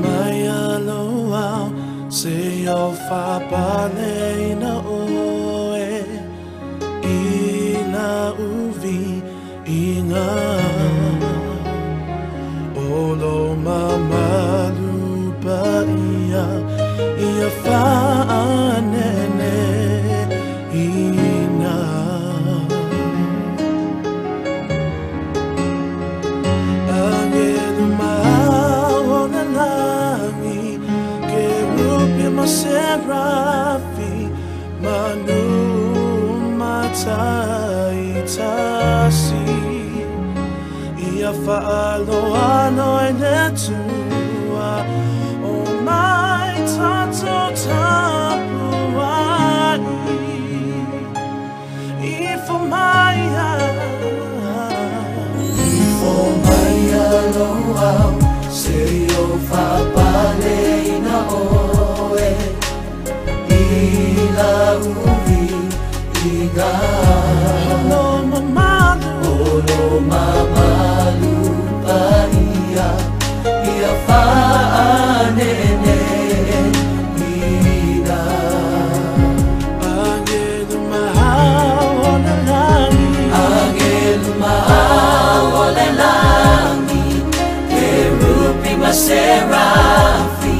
mai aloha se o whapale na oe I na uvi I ngā olo mamalu pa ia whaanene ina angelu maho na langi ke rupi maserafi manu matai tasi ia whaaloano e netua o mai tato tapuai Ifo Maya loa se o whapale na oe I la uvi I ngā olo mamalu pa ia whaanene ina angelu mahao na langi ke rupi maserafi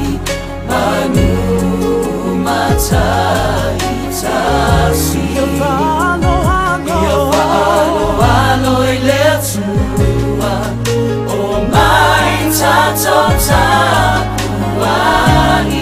manu matai tasi ia whaaloalo I le tua o mai tato tapuai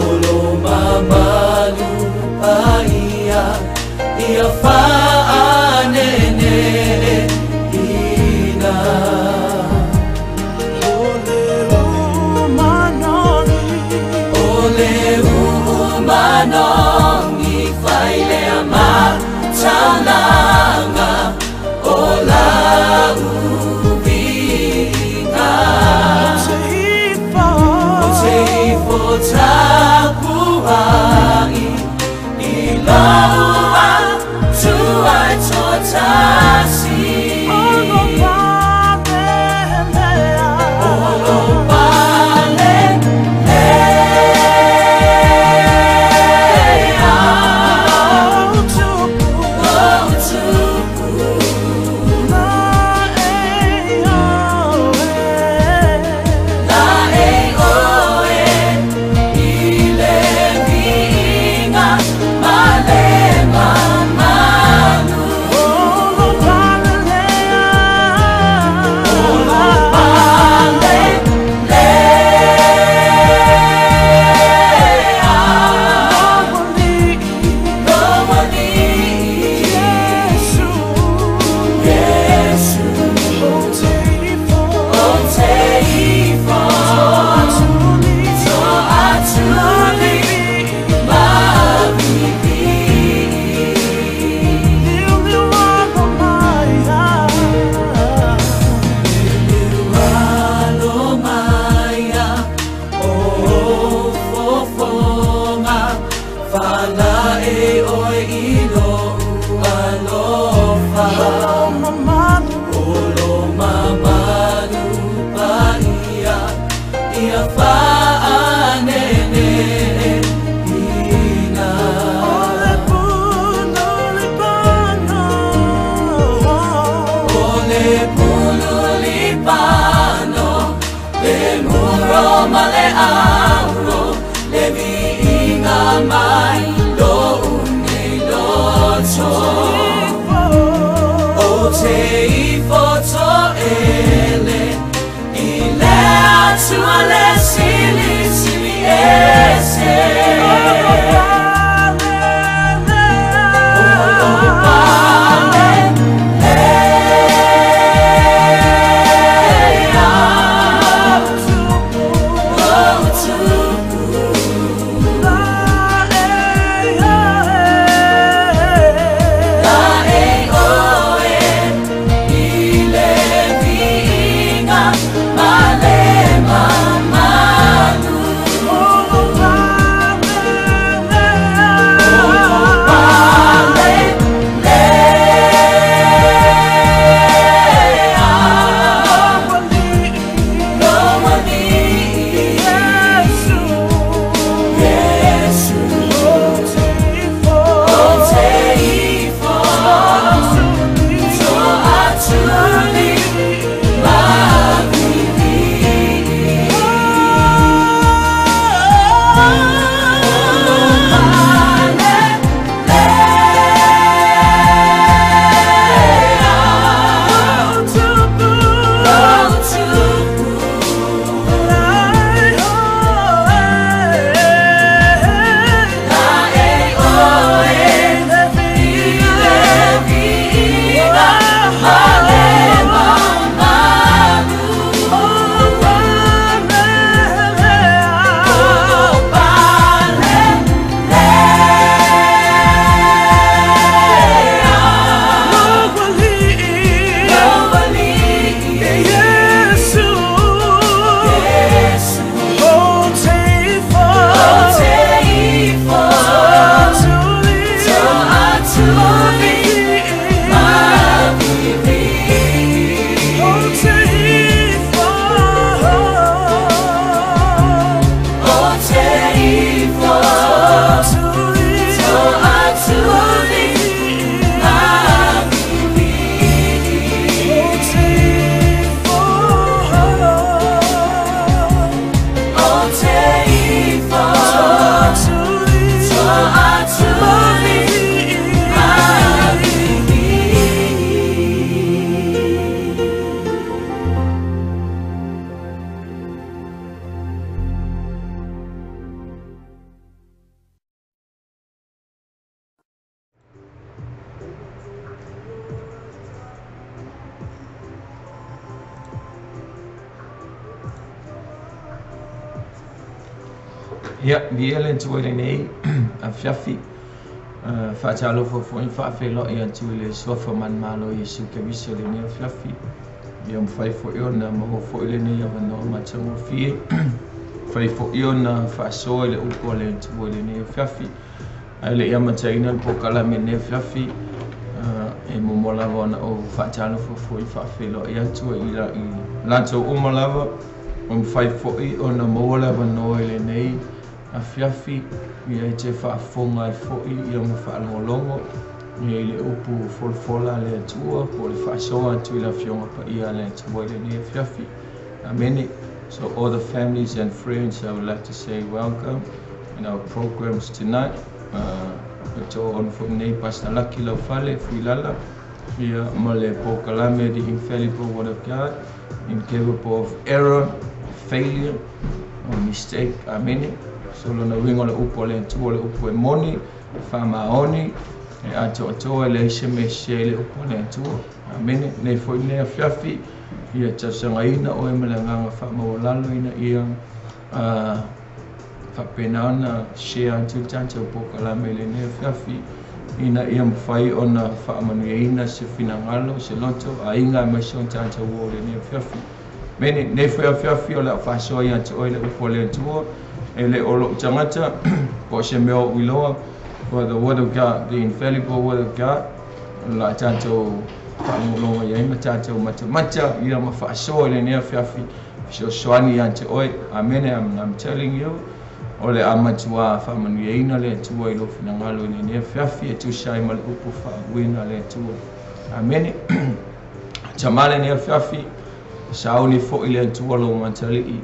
Olo mamalu pa ia whaanene ina Ole umanongi whailea matalanga o la uvinga tapuai I laua tuai totasi Ya, dia len tuai nei a fiafi fa talo fo fa felo ia tuile sofa man malo Yesu ke viso le nei fiafi ia fai fo iona mo fo ile nei ava no ma tamo fie fai fo iona fa so ile uko le tuai le nei fiafi ale ia ma taina po kala me nei fiafi e mo mola vona o fa talo fo fa felo ia tuai ila I lanto o molava fai fo I ona mo la va no ile nei a fiafi ia te whaafonga I fo'i ia ma whaalongolongo ia I le upu folfola le atua po le whaasoa atu I la fionga pa ia le atua le ni a fiafi. Amen. So all the families and friends, I would like to say welcome in our programs tonight. To on from nei Pastor Lucky Laufale Fuilala ia ma le pokalame the infallible word of God, incapable of error, failure or mistake. Amen. Solo na wingo le upo le tuo le upo e moni fa maoni e ato to le sheme shele upo le tuo amene ne foi ne fiafi ia tsanga ina o e melanga fa mawalalo ina ia fa penana share to tanto pokala mele ne fiafi ina ia mfai ona fa manu ina se finangalo se loto ainga ma son tanto wo le ne fiafi mene ne foi fiafi o la fa so ia to le upo le tuo ele olo tangata po se meo wiloa for the word of God, the infallible word of God la tanto whaamulonga ia ima tanto mata ia ma whaasoa le nea fiafi so swani ante oi amen. I'm telling you ole amatua fa manuina le tua ilo fina ngalo ni ne fiafi e tu shai mal upu fa wina le tua amen. Chamale ne fiafi sauni fo ile tua lo mantali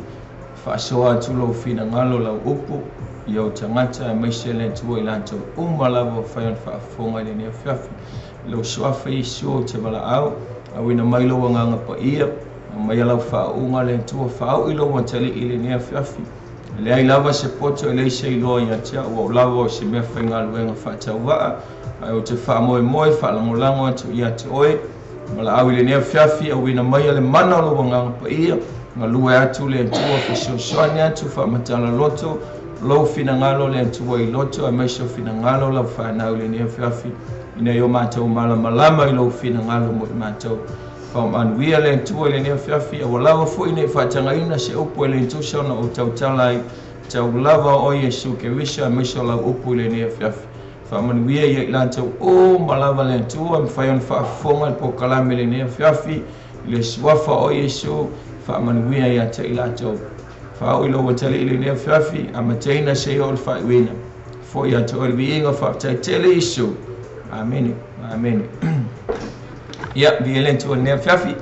fa soa tu lo fina ngalo la upu yo tangata meshele tua ilanto umalavo fa yon fa fonga ne fiafi lo soa fa iso te bala au awina mailo wanga pa ia mai lau fa unga le tua fa ilo mantali ile ne fiafi le ai lava se poto le se ilo ia tia o lava se me fenga luenga fa tawa ai o te fa moi fa langolango tu ia te oi mala au le ne fiafi au ina mai le mana lo wanga pa ia ngalue atu le tua fa sosoani atu fa matala loto lo fina ngalo le tua i loto a mai so fina ngalo la fa na le ne fiafi ina yo mata o mala malama lo fina ngalo mo mata from an we le tua le ne fiafi o lava fo ina fa tanga ina se opo le tu so na o tautalai tau lava o Yesu ke wisha misho la opo le ne fiafi fa man we ye lanto o malava le tua fa yon fa fonga po kalame le ne fiafi le swafa o Yesu fa man we ya te ilato fa o lo tele le ne fiafi amateina se o fa wina fo ya to el being of te tele Yesu amen amen. Ya violent o ne fiafi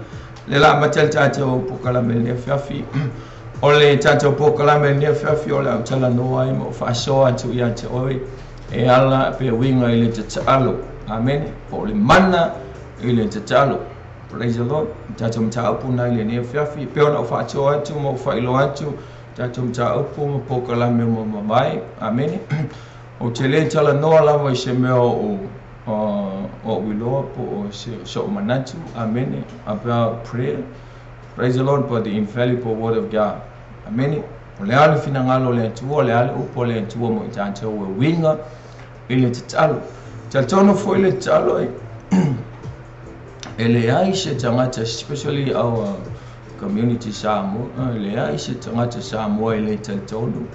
le la matel tato pokala mel ne fiafi ole tato pokala mel ne fiafi ole tala no ai mo fa so atu ya te oi e ala pe winga ile te talo amen ole mana ile te talo praise the Lord tato mta upu na ile ne fiafi pe ona fa so atu mo fa ilo atu tato mta upu mo pokala mel mo mai amen o tele tala no ala mo se me o wilo po so manatu amen about prayer. Praise the Lord for the infallible word of God amen. Le ale fina ngalo le tuo le ale upo le tuo mo tanto we winga ile talo tatono fo ile talo ele aisha tangata especially our community samu ele aisha tangata samu ile tatono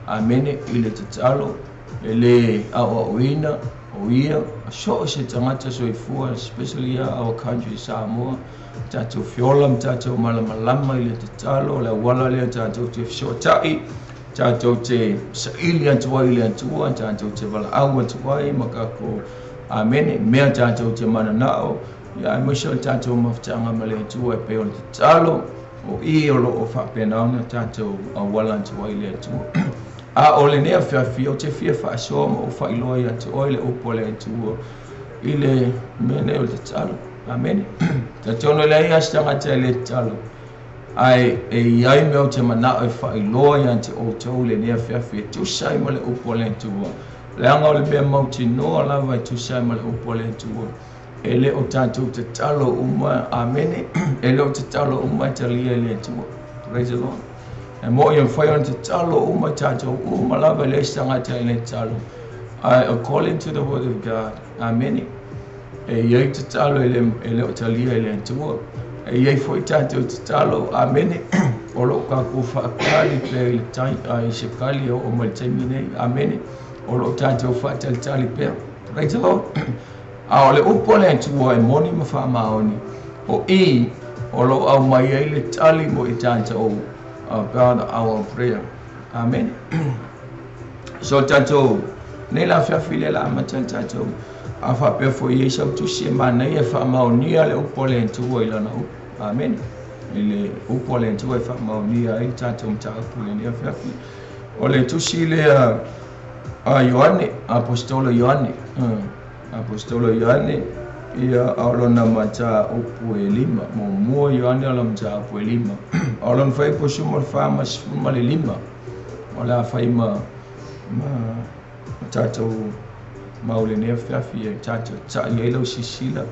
amen ile talo ele awa wina oia so se tangata so ifua especially our country Samoa tato fiola tato malama ile talo la wala le tato te shotai tato te saili antua ile antua tato te wala au antua makako amen me tato te mananao ya emotional tato maftanga male antua pe on talo o iolo o fa pena tato wala antua ile antua a ole ne fiafi o te fia fa so mo fa ilo ya te oile o pole tu ile mene o te talo amen te ono le ia stanga te le talo ai e ai me o te mana o fa ilo ya te o te ole ne fiafi tu sai mo le o pole tu le anga ole be mo ti no la vai tu sai mo le o pole tu ele o tanto te talo uma amen ele o te talo uma te le tu praise the Lord. E mo yon fayon te talo uma tato uma lava le stanga te le talo according to the word of God amen e ye te talo ele o talia ele tuo e ye foi tato te talo amen olo ka ku fa kali pe le tai ai se kali o mo temine amen olo tato fa tel tali pe praise the Lord a ole upole tuo e moni ma fa maoni o e olo au mai ele tali mo itanto about our prayer amen. So tato ne la fiafile la matal tato afa pe fo Yesu tu se mana ye fa maoni ale upole tu ila na amen ile upole tu fa maoni ai tato mta upole ne fiafi ole tu sile a Yohane apostolo Yohane ia alona mata upu elima mo Yohane alona mata upu elima alona fai po sumo fama sumo lima wala fai ma tato maule ne fiafi tato ta yelo sisila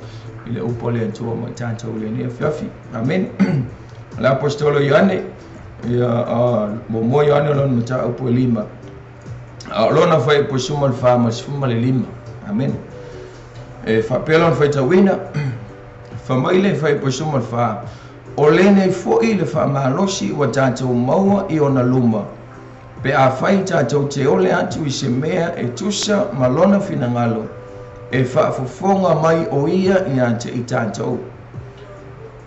ile upu le tu ma tato le ne fiafi amen la apostolo Yohane ia mo Yohane alona mata upu elima alona fai po sumo fama sumo lima amen. E fa pelon fa tawina fa maile fa posuma fa olene fo ile fa malosi wa tato maua I ona luma pe a fai tato te ole atu I se mea e tusa malona finangalo e fa fofonga mai o ia I ante I tato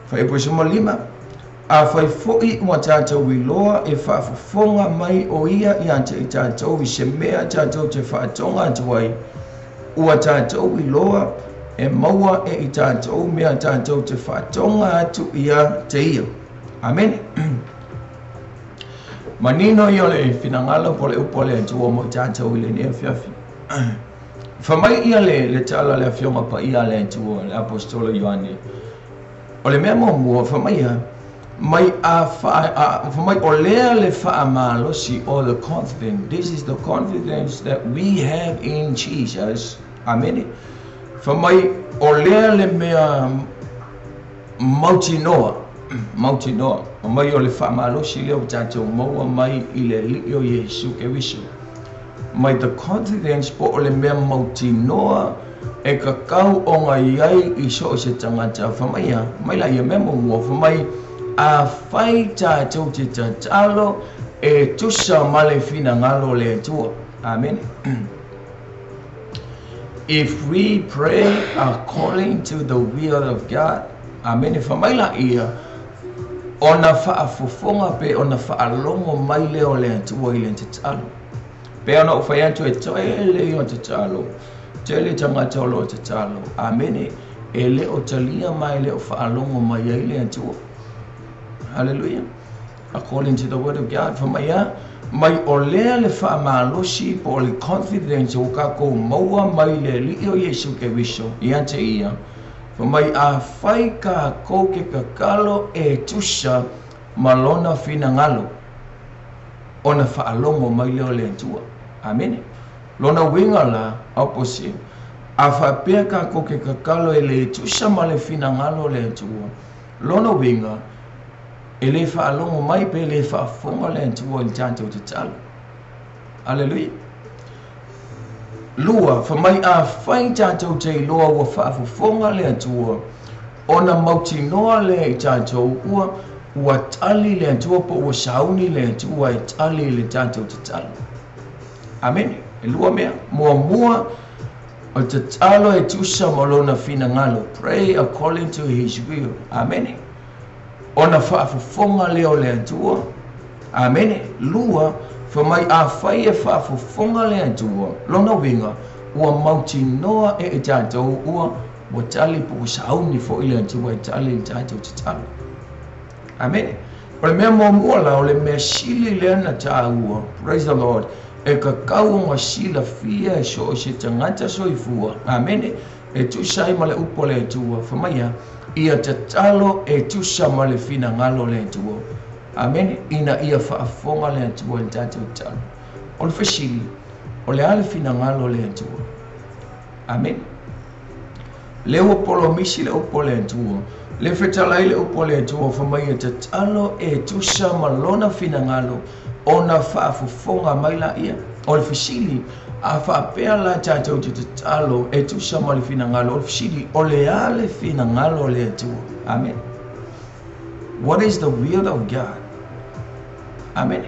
fa posuma lima a fai fo'i ua tātou i loa e whaafofonga mai o ia i ante i tātou i se mea tātou te whaatonga atu ai. Ua tātou i loa e maua e i tātou mea tātou te whaatonga atu ia te ia. Amen. Manino i ole finangala pole upole atu o mo tātou i le nea whiawhi. Whamai ia le tala le whionga pa ia le atu o le apostolo Ioane. O le mea mua whamai ia mai whamai o lea le whaamalosi o the confidence. This is the confidence that we have in Jesus. Amen. Whamai o lea le mea mautinoa. Mautinoa. Mai o le whaamalosi leo tātou maua mai i le li o Yesu ke wiso. Mai the confidence po o le mea mautinoa e kakau o ngai ai i so o se tangata whamai ia. Mai la ia mea mua whamai a whai tātou te tatalo e tusa male fina ngalo le tua. Amen. If we pray according to the will of God, amen. If whamai ia, ona whaafofonga pe ona whaalongo mai leo le tua i le tatalo. Pe ona o whai atu e toe leo tatalo. Te le tangata o lo tatalo. Amen. E leo talia mai leo whaalongo mai ai le tua. Hallelujah. According to the word of God. For mai o lea le whaamalosi po le confidence o kako maua mai le li o Yesu ke wiso. Ia te ia. For mai a whai ka ko ke kakalo e tusa malona fina ngalo. Ona whaalongo mai leo le tua. Amen. Lona winga la opposite. A whapea ka ko ke kakalo e le tusa male fina ngalo le tua. Lona winga. E le whaalongo mai pe le whaafonga le antua i tātou te talo. Hallelujah. Lua, whamai a whai tātou te loa wa whaafonga le antua. Ona mauti noa le i tātou ua tali le antua po ua sauni le antua i tali le tātou te talo. Amen. E lua mea, mua o te talo e tusa malona fina ngalo. Pray according to his will. Amen. Ona whaafofonga leo le atua. Amen. Lua, whamai a whai e whaafofonga le atua. Lona winga, ua mauti noa e tātou ua tali po sauni fo i le atua e tali i tātou te talo. Amen. O le mea mua la, o le mea sili le ana tā ua. Praise the Lord. E kakau ngā sila fia e so o se tangata soifua. Amen. E tu sai ma le upo le atua. Whamai a. Ia te talo e tusa ma le fina ngalo le tua. Amen. Ina ia whaafonga le tua i tātou talo. O le whasili, o le ale fina ngalo le tua. Amen. Le upolo misi le upo le tua. Le whetalai le upo le tua. Whamai ia te talo e tusa ma lona fina ngalo. Ona whaafonga mai la ia. O le whasili, a whaapea la tātou te talo e tusa ma le fina ngalo o le fsiri o le ale fina ngalo le atua. Amen. What is the will of God? Amen.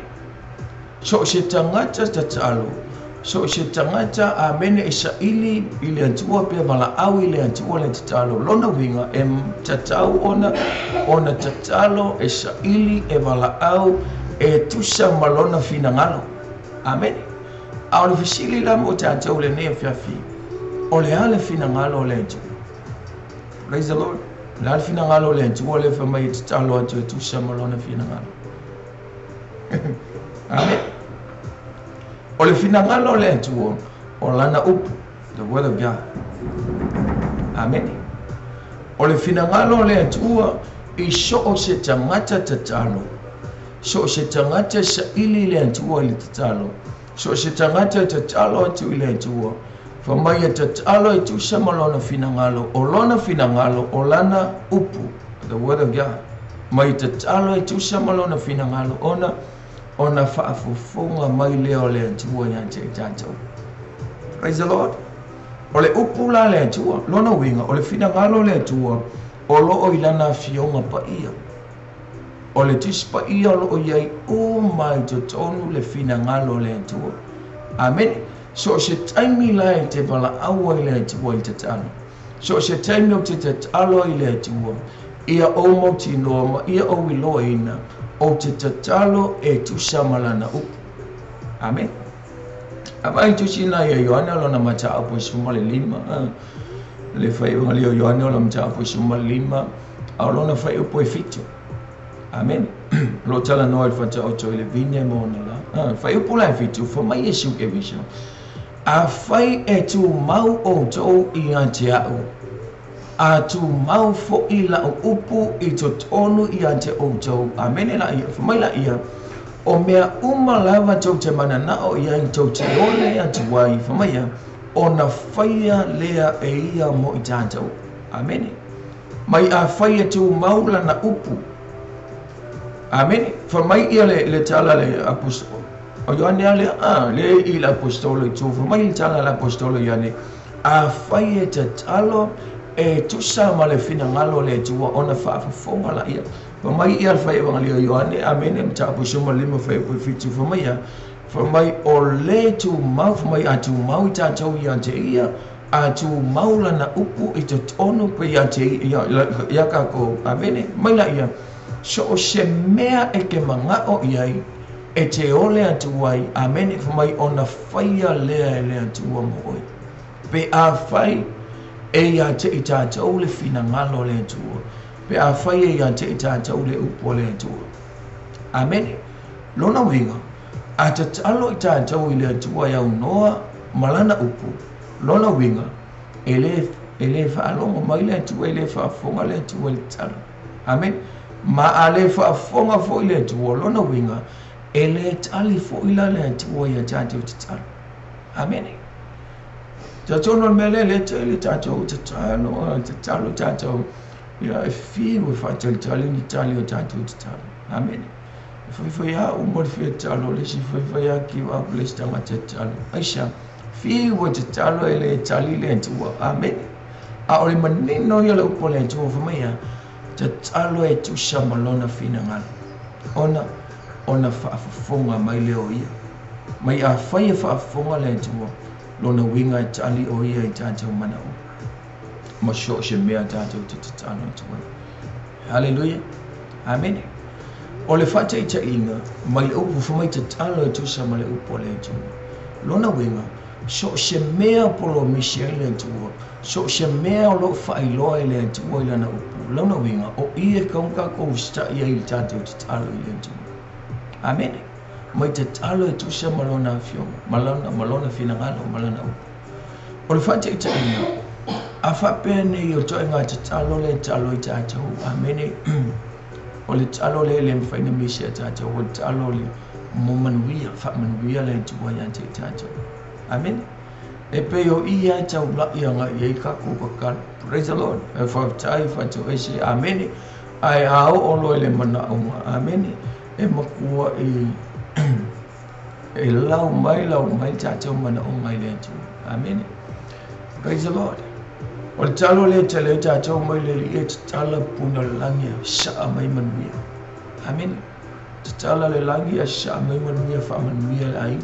So se tangata te talo. So se tangata amen e sa ili le atua pe mala au le atua le te talo. Lona winga e tatau ona te talo e sa ili e mala au e tusa malona fina ngalo. Amen. A o le fisili la mo tātou le nea whiawhi. O le ale fina ngalo le atu. Praise the Lord. Le ale fina ngalo le atu. O le whamai te talo atu e tusa malona fina ngalo. Amen. O le fina ngalo le atu o lana upu. The word of God. Amen. O le fina ngalo le atu i so o se tangata te talo. So o se tangata sa ili le atu o le te talo. So se tangata te talo atu i le atua. Whamai e te talo e tusa malona fina ngalo. O lona fina ngalo o lana upu. The word of God. Mai te talo e tusa malona fina ngalo. Ona whaafofonga mai leo le atua i ante i tātou. Praise the Lord. O le upu la le atua. Lona winga. O le fina ngalo le atua. O loo i lana fionga pa ia. O le tispa ia lo iai o mai to tonu le fina ngalo le atua. Amen. So se taimi lai te wala aua i le atua i te tano. So se taimi o te talo i le atua. ia o mautino ma ia o wiloina o te tatalo e tusamalana upu. Amen. Apa itu sina ya Yohana lona maca apo sumale 5 le fai ngali Yohana lona maca apo sumale 5 au lona fai upo fitu. Amen. Lo tala no al fata o to le vigne mona la fai upo la fitu fo mai Yesu ke vision a fai e tu mau o to I ante au a tu mau fo ila o upu I to tonu I ante o to. Amen la ia fo mai la ia o mea lava tau te mana na o ia I tau te ole atu wai whamaya o na whaia lea e ia mo I tātou. Amen. Mai a whaia tu maula na upu. Amen. Whamai ia le tala le apostolo. O Ioane ale le I le apostolo I tu. Whamai tala le apostolo Ioane. A whaia te talo e tusa ma le fina ngalo le tua o na whaafafonga la ia. Whamai ia whai evangelio Ioane, amen, mta apo suma 5 whai po fitu whamai whamai o le tu mau, whamai a tu mau I tātou I ante ia, a tu maula na upu I te tonu pe I ante ia kako, amen, mai la ia, so o se mea e ke mangao iai, e te ole atu wai, amen, whamai o na whaia lea e lea tua mo oi. Pe a whai e ia te I tātou le fina ngalo le tua. Pe a whaia I ante I tātou le upo le tua. Amen. Lona winga. A te talo I tātou I le tua iau noa malana upu. Lona winga. Ele whaalonga mai le tua, ele whaafonga le tua le talo. Amen. Ma a le whaafonga fo I le tua. Lona winga. Ele tali fo ila le tua I tātou te talo. Amen. Tātou mele le tātou te talo tātou. Ya fi we fa tali ni tali o tatu tali. Amen. Foi ya o mod fi talo le si foi ya ki wa bless tama talo. Aisha fi we talo ele tali le tu. Amen. A ori manino yo le upo le tu fa mai ya. Talo e tu shamalona fina ngal. Ona fa fonga mai le o ia. Mai a fa fonga le tu. Lona winga tali o ia I tatu mana o. Ma sho she mea tātou te tano tu. Hallelujah. Amen. O le whate I te inga, mai upu whamai te talo e tusa ma le upo le tu. Lona winga, so she mea polo misia le tu. So she mea lo whailoa le tu I lana upu. Lona winga, o ia kaunga ko sta ia I tātou te talo I le tu. Amen. Mai te talo e tusa malona fionga, malona finangalo, malona upu. O le whate I te inga, a whapene I o toi ngā te talo le talo I tātou. Amen. O le talo le mwhaina misi a tātou. O le talo le momanuia, whamanuia le tua I ante tātou. Amen. E pe o ia tau lai anga I kako kakar. Praise the Lord. E whaftai whatu ese. Amen. Ai ao olo le mana onga. Amen. E makua e lau mai tātou mana onga I le tua. Amen. Praise the Lord. O le talo le tele tātou mai le li e te tala puna langia saa mai manuia. Amen. Te tala le langia saa mai manuia wha manuia le ai.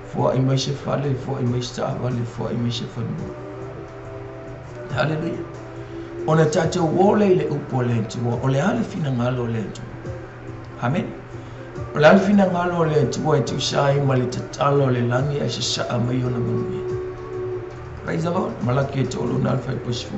Fua I mai se whale, fua I mai se tāwale, fua I mai se whanua. Hallelujah. O na tātou wole le upo le tua, o le ale fina ngalo le tua. Amen. O le ale fina ngalo le tua e tu sai ma le te talo le langia se saa mai ona manuia. Praise the Lord. Malaki e te olu na alfa I posifu.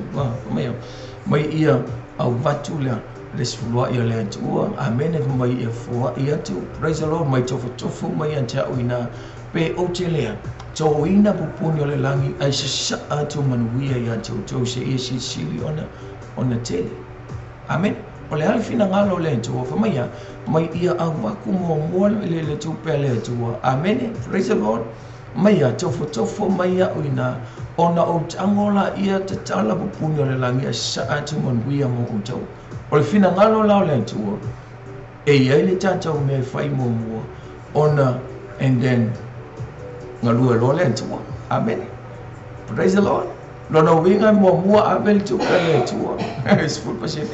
Mai ia au vatu le sifulua ia le atua. Amen. Mai ia fua ia tu. Praise the Lord. Mai tofu mai ante au ina pe o te lea. Tō ina pupuni o le langi ai se sa atu manuia ia tu. Tō se ia si sili ona tele. Amen. O le alfina ngalo le atua. Mai ia au waku mua le tu pe le atua. Amen. Praise the Lord. Mai ia tofu mai ia uina. Ona o tangola ia te tala pupuni o le langi a sa atu manuia mo o tau. O le fina ngalo lao le tua. E iai le tātou me whai mo mua. Ona and then ngalua lo le tua. Amen. Praise the Lord. Lona winga mo mua avel tu le tua. It's full passion.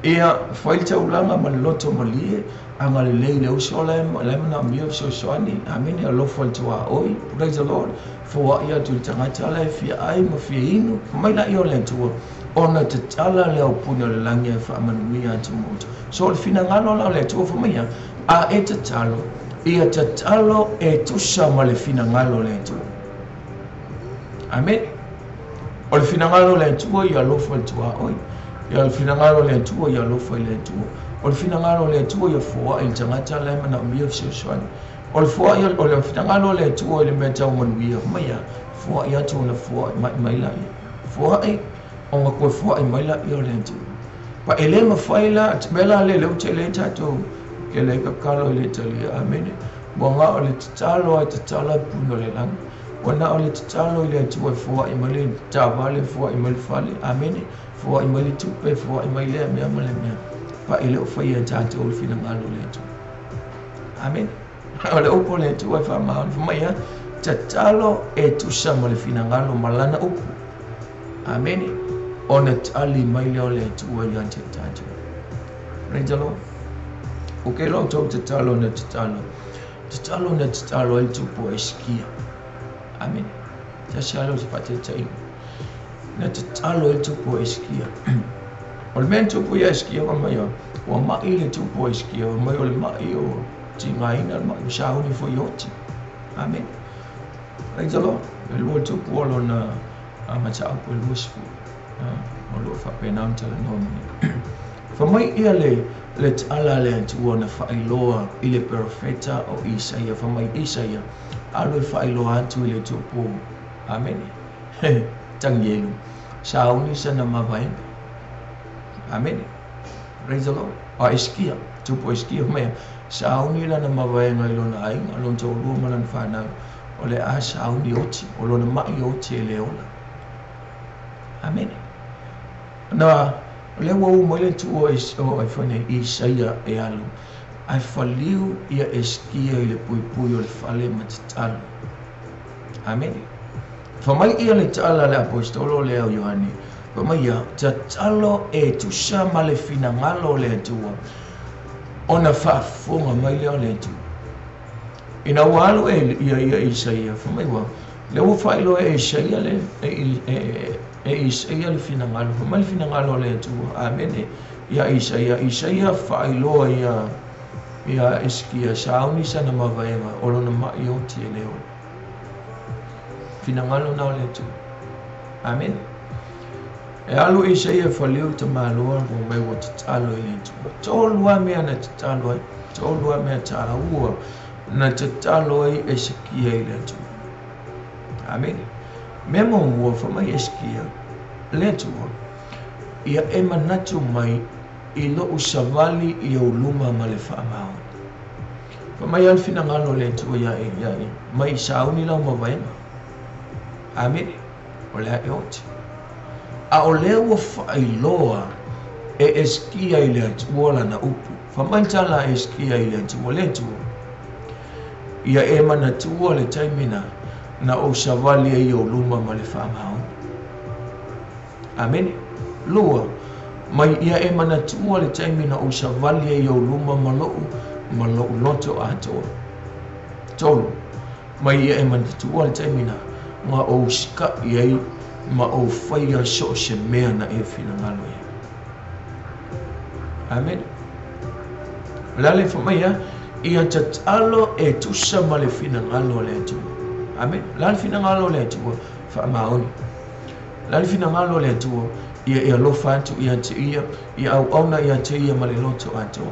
Ia whai tau langa ma loto malie. Anga le le usola le mana mio so soani. Amen. A lo fal tua oi. Praise the Lord. For ia tu tangata le fi ai mo fi inu mai la io le tua ona te tala leo puna le langi e whaamanuia atu motu. So le fina ngalo la le tua whamia, a e te talo, ia te talo e tusa ma le fina ngalo le tua. Amen. O le fina ngalo le tua ia lofo le tua oi. Ia le fina ngalo le tua ia lofo le tua. O le fina ngalo le tua ia fua i tangata le mana umia fsioswani. O le fua ia o le fina ngalo le tua i le mea tau manuia whamia, fua ia tu na fua i maila ia. Fua i o nga koe fua i maila i o le tua. Pa ele ma faila bela le le uche le tato ke le kakalo le tali amene bo nga o le talo ai tala puno le lang ona o le talo le tu fo i male tavale fo i male fale amene fo i male tu pe fo i male me male me pa ele o faia tato o fina ngalo le tu amen o le opo le tu fa ma ya talo e tu sa male fina ngalo malana upu amene ona tali mai leo le tua i ante tātou. Rejalo. O ke lo tau te talo na te talo. Te talo na te talo e tupo e skia. Amen. Te sialo te pate tainu. Na te talo e tupo e skia. O le mea tupo e skia wa mai o. Wa mai le tupo e skia. Wa mai o le mai o ti ngaina le mai o sauni fo ioti. Amen. Rejalo. E lua tupo alo na amata apu e lusifu. O lo fa pena tala nomini. Fa mai ia le tala le tua na whailoa i le profeta o Isaia. Fa mai Isaia alo i whailoa atu i le tupu. Amen. Tangielu. Sauni sana mawainga. Amen. Praise the Lord. O iskia. Tupu iskia mea. Sauni la na mawainga i lona ainga. Lon tau lua manan whanau. O le a sauni oti. O lona mai oti e le ola. Amen. Na le wau mai le tu o ai fane Isaia e alu ai faliu ia eskia i le puipui o le fale matitalo. Amen. Fa mai ia le tala le apostolo le au Iohani. Fa mai ia ta talo e tusa ma le fina ngalo le tua. Ona whaafonga mai leo le tua. Ina walu e ia Isaia. Fa mai wa le wafailo e Isaia le Isaia le fina ngalo. Fa mai le fina ngalo le tua. Amen. Ia Isaia whailoa ia eskia sauni sana mawaenga. Olo na mai o tie leo. Fina ngalo na le tua. Amen. E alu Isaia whaliu ta maloa ko mai o te talo i le tua. Tolua mea na te talo ai. Tolua mea ta ua na te talo ai eskia i le tua. Amen. Memo mua fa mai eskia le tua. Ia e manatu mai i lo usavali i o luma ma le whaamao. Fa mai alfina ngalo le tua ia e mai sauni lau mawaenga. Amen. O lea e oti. A o lea ua whailoa e eskia i le tua la na upu. Fa mai tala eskia i le tua le tua. Ia e manatua le taimina na o savali e o luma ma le whaamao. Amen. Lua, mai ia e manatua le taimina o savali e o luma ma lo loto atoa. Tolu, mai ia e manatua le taimina nga o ska iei ma o whaia so se mea na e whina ngalo ia. Amen. Lale whamaia, ia tatalo e tusa ma le whina ngalo le atua. Amen. Lale whina ngalo le atua, whaamaoni. Lale whina ngalo le atua, ia lofa atu, ia au auna ia te ia ma le loto atua.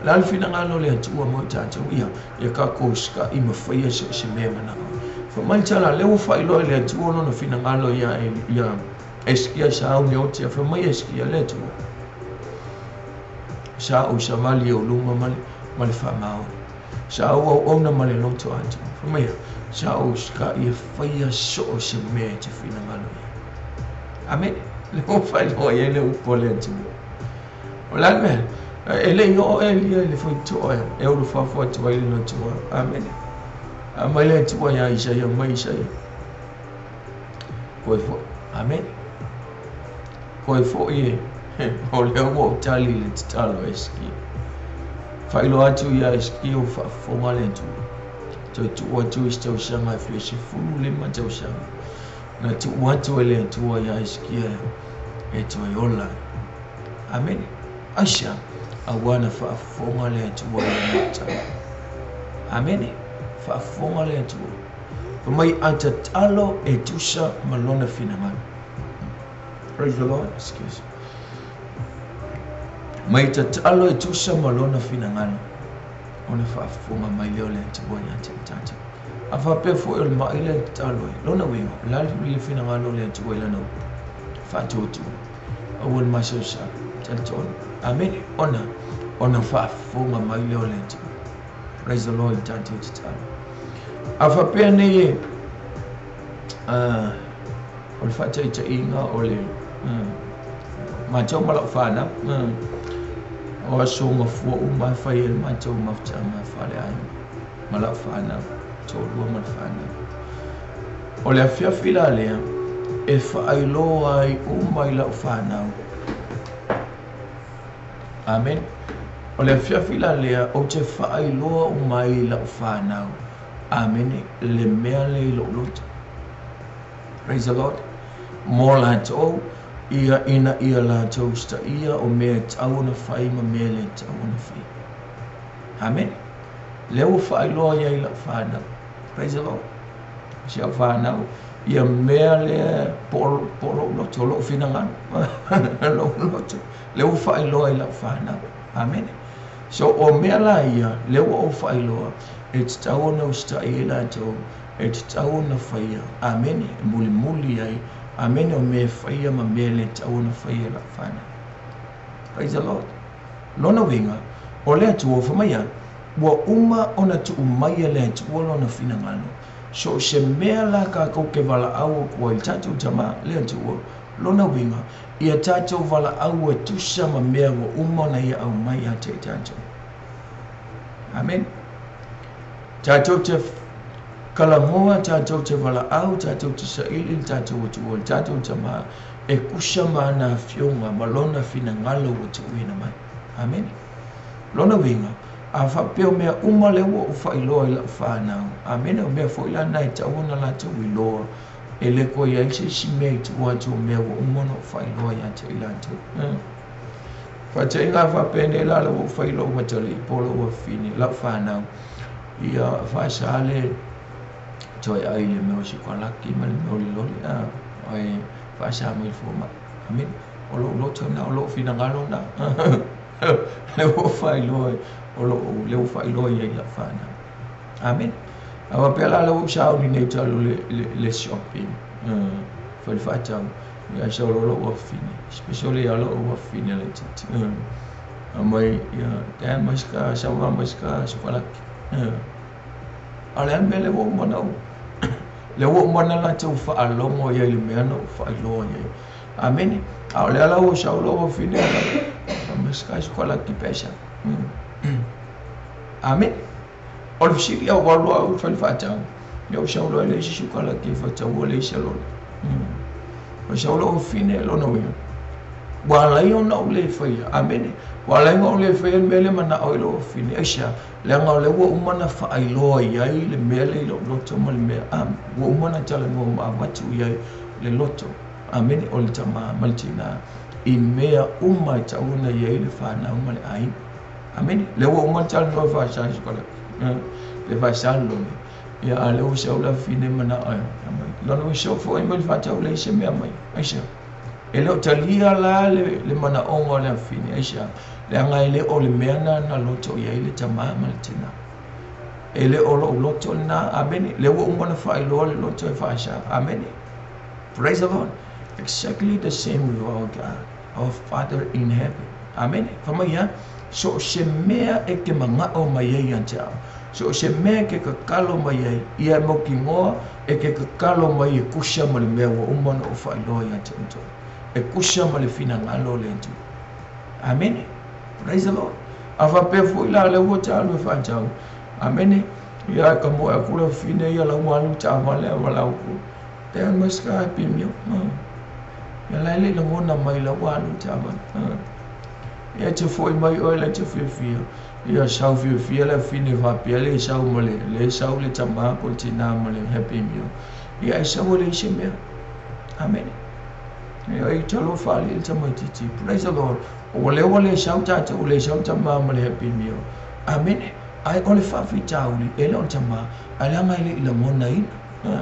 Lale whina ngalo le atua mo tatou ia kako ska i ma whaia so se mea mana. Whamai tala leo whailo le atua no whina ngalo ia eskia sa au ne otia, whamai eskia le atua. Sa au sa vali o luma ma le whamao. Sa au auna ma le loto atua. Whamai sa au ska ia whaia so se mea te whina ngalo ia. Amen. Leo whailo ia le upo le atua. O lan mea, e le yo e lia le foi toa, e uru whawha tua ili no tua. Amen. Mai le tua ia Isaia, mai Isaia. Koe fo, amen. Koe fo i o leo o tali le talo eski. Whailo atu ia eski o whafonga le tua. Toi tua tu is tau sanga e whia si fulu lima tau sanga. Na tu watu e le tua ia eski e toi ola. Amen. Asha awana whaafonga le tua i nata. Amen. Whaafonga le tua. Mai ata talo e tusa malona finanga. Praise the Lord. Excuse. Mai ata talo e tusa malona finanga. Ona whaafonga mai leo le tua i nata. Afa pe fo el ma ile talo lona winga la le finanga lo le tua i lana. Fatotu. Awon masosa. Tanton. Amen. Ona whaafonga mai leo le tua. Praise the Lord. Tanto talo. Afa pe ne ol fata ita inga ole macho mala fana o songa fu uma fail macho mafchanga fale ai mala fana to lo mal fana ole afia fila le e fa ai lo ai uma ila fana. Amen. Ole afia fila le o te fa ai lo uma ila fana. Amen. Le mea le lot. Praise the Lord. Mola to ia ina ia la to sta ia o mea tau na fai ma mea le tau na fai. Amen. Leo fai loa ia ila whana. Praise the Lord. Sia whana ia mea le poro loto lo finangan. Lo loto. Leo fai loa ila whana. Amen. So o mea la ia leo o fai loa. It's tau na usta ila to. It's tau na fai. Amen. Muli ai. Amen. O me fai ma me le tau na fai la whana. Praise the Lord. Lona winga. O lea tu o whamaya. Wa uma ona tu umaya le tu o lona finangano. So se mea la ka kau ke wala au kua i tatu tama le tu o. Lona winga. Ia tatu wala au e tusa ma mea wa uma na ia au mai a te tatu. Amen. Tatu te kalamoa, tatu te wala au, tatu te saili, tatu o tu o, tatu tama e kusa mana fionga malona finangalo o tu uina mai. Amen. Lona winga. A whapeo mea uma lewa o whailoa i la whanau. Amen. O mea whaila nai ta ona la tu i loa. E le ko ia ise si mea tu ua tu mea wa umona o whailoa i ate i la tu. Whata inga whapene la la o whailoa watali polo o fini la whanau. Ia whaasale toi aile mea o si kwa laki mali mea o li loli. Oi whaasa mai fuma. Amen. O lo loto na o lo fina ngalo na. Leo whailoa o leo whailoa i la whana. Amen. Awa pela leo sao ni nei talo le shopping. Whai whatau. Ia sao lo o fini. Especially a lo o fini le titi. Amai ia dan maska sawa maska sufalaki. Ale me le o manau. Le o manala tu whaalongo ia i mea no whailoa ia. Amen. Ale ala o sao lo o fini. Maska sufalaki pesa. Amen. Ol fisilia o walo au whalwhatau. Ia o saulo ele si sukala ki whatau o le salona. O saulo o fine lona wea. Walai o na o le whaia. Amen. Walai o le whaia mele mana o ilo o fine. Esha, leanga o le ua umana whaailoa iai le mele ilo loto ma le mea. Ua umana tala mua maa watu iai le loto. Amen. O le tama maltina. I mea umai tauna iai le whanau ma le ai. Amen. Le ua umana tala mua whaasai sukala. Le vai salo ia ale o sa la fine mana ai lona o so fo mai fata o le se me mai aisha ele o talia la le mana ongo le fine aisha le anga ele o le mena na loto ia ile tama maltina ele o loto na amen le o umana fa ilo le loto fa sha amen. Praise the Lord. Exactly the same with our God, our Father in heaven. Amen. Famaya so se mea e ke manga o mai ai anta. So se mea ke kakalo mai ai ia mo ki ngoa e ke kakalo mai e kusha ma le mea wa umana o whailoa i anta unto. E kusha ma le fina ngalo le entu. Amen. Praise the Lord. Awa pe fo ila le ua ta alu e whaantau. Amen. Ia ka mo e kula fine ia la walu ta amale a wala uku. Te maska happy mio. Ia laile la ngona mai la walu ta amale. Ia te foi mai oila te whiwhia. Ia sau whiwhia la fine whapia le sau male. Le sau le tama tina male happy meal. Ia e sau le ise mea. Amen. ai talo fali il tamai titi. Praise the Lord. Ole shau tata ole shau tama male happy meal. Amen. Ai ole fafi tauli ele on tama alanga ile ila ngona ina.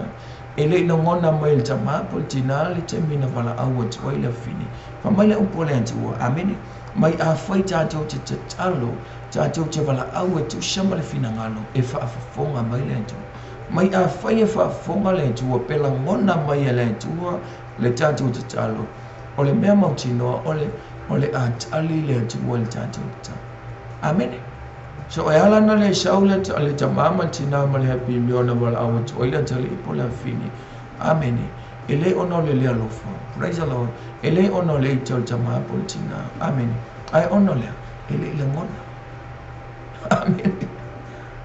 Ele ila ngona mai tama poltina le temina bala awat wa ila fini. Famale upolenti wa. Amen. Mai a fai tata te talo tata te bala awat tu shamale fina ngalo e fa fonga mai lento. Mai a fai fa fonga lento wa pela ngona mai lento le tata te talo. Ole mea mautino ole atali le tu wal tata. Amen. So ayala na le shaula le tamama tina male happy miona wala awat oila tali ipola fini. Amen. Ele ono le alofa. Praise the Lord. Ele ono le tol tamama tina. Amen. Ai ono le ele le ngona. Amen.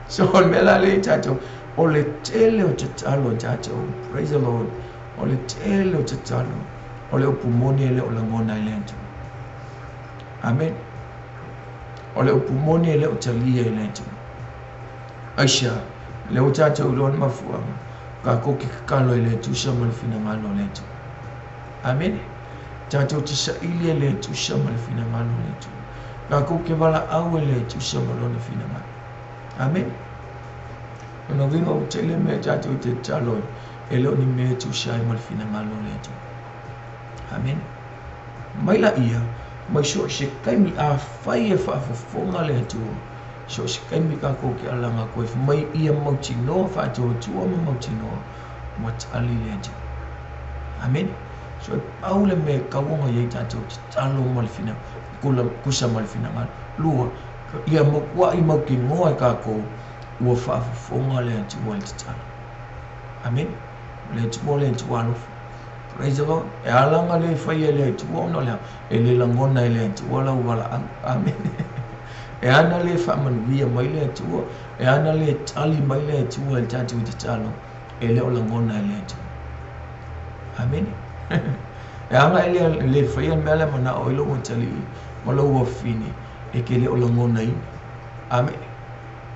So mela le tato ole tele o tatalo tato. Praise the Lord. Ole tele o tatalo. Ole upumoni ele ole ngona ilento. Amen. Ole upumoni ele utalia ilento. Aisha, le utato ulon mafua. Ka koki kakalo ile tusha malfina ngalo lento. Amen. Tato tisa ili ele tusha malfina ngalo lento. Ka koki wala au ele tusha malona fina ngalo. Amen. Ono vima utele me tato utetalo ele oni me tusha malfina ngalo lento. Amen. Maila ia, mai so se kaimi a fai e fa fonga le tu. So se kaimi ka ko ki alanga ko mai ia mauti no fa tu mauti no mat ali le tu. Amen. So paule me ka wonga ye tatu talo mal fina kula kusa mal fina mal lu ia mo wa I mo ki ngoa ka ko wo fa fonga le tu wal talo. Amen. Le tu mo le tu walo. Praise the Lord. E alanga le fai ele tu ono le ele langona ele tu wala wala. Amen. E ana le fa man via mai le tu e ana le tali mai le tu el tatu te talo ele o langona ele tu. Amen. E ana ele le fai mele mana o ilo tali malo wo fini e ke le o langona I. Amen.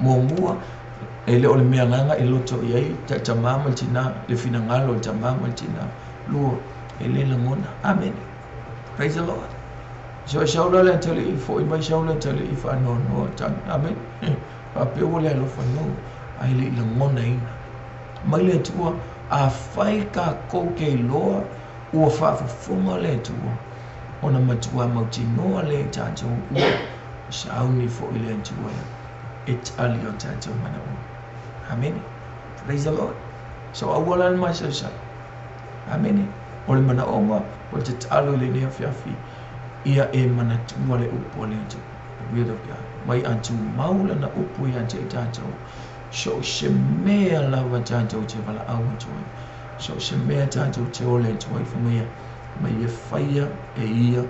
Momua ele o le mea nganga ilo to yai ta mama tina le fina ngalo ta mama tina. Lord, ele langona. Amen. Praise the Lord. So shaula le tele for my shaula tele if I know no tan. Amen. Pape wole lo for no. Ai le langona ina. Mai le tua a fai ka ko ke loa o fa funga le tua. Ona matua mauti no le tato. Shauni for ile tua. It ali o tato mana. Amen. Praise the Lord. So awalan myself. Amen. Ole mana onga o te talo le ne fiafi ia e mana tua le upo le tu. Word of God. Mai antu maula na upo ia te tato. So se mea lava tato te wala awa tu. So se mea tato te ole tu ai famia. Mai e faia e ia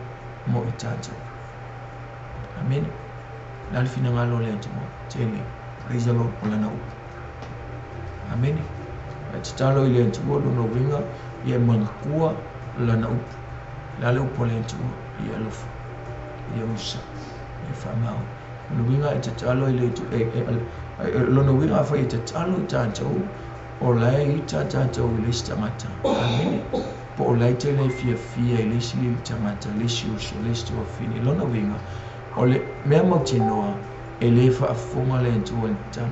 mo I tato. Amen. Nalfina ngalo le tu mo. Tele. Praise the Lord ola na upo. Amen. Te talo ile tu o no winga. Ia mangkua lana up lale upole tu ia lofu ia musa ia famau no winga te talo ile tu lono winga fa te talo tato o lai tato ile stamata. Amen. Po lai te le fia ile sili tamata le shu le sto fini lono winga ole me motinoa ele fa fonga le tu tan.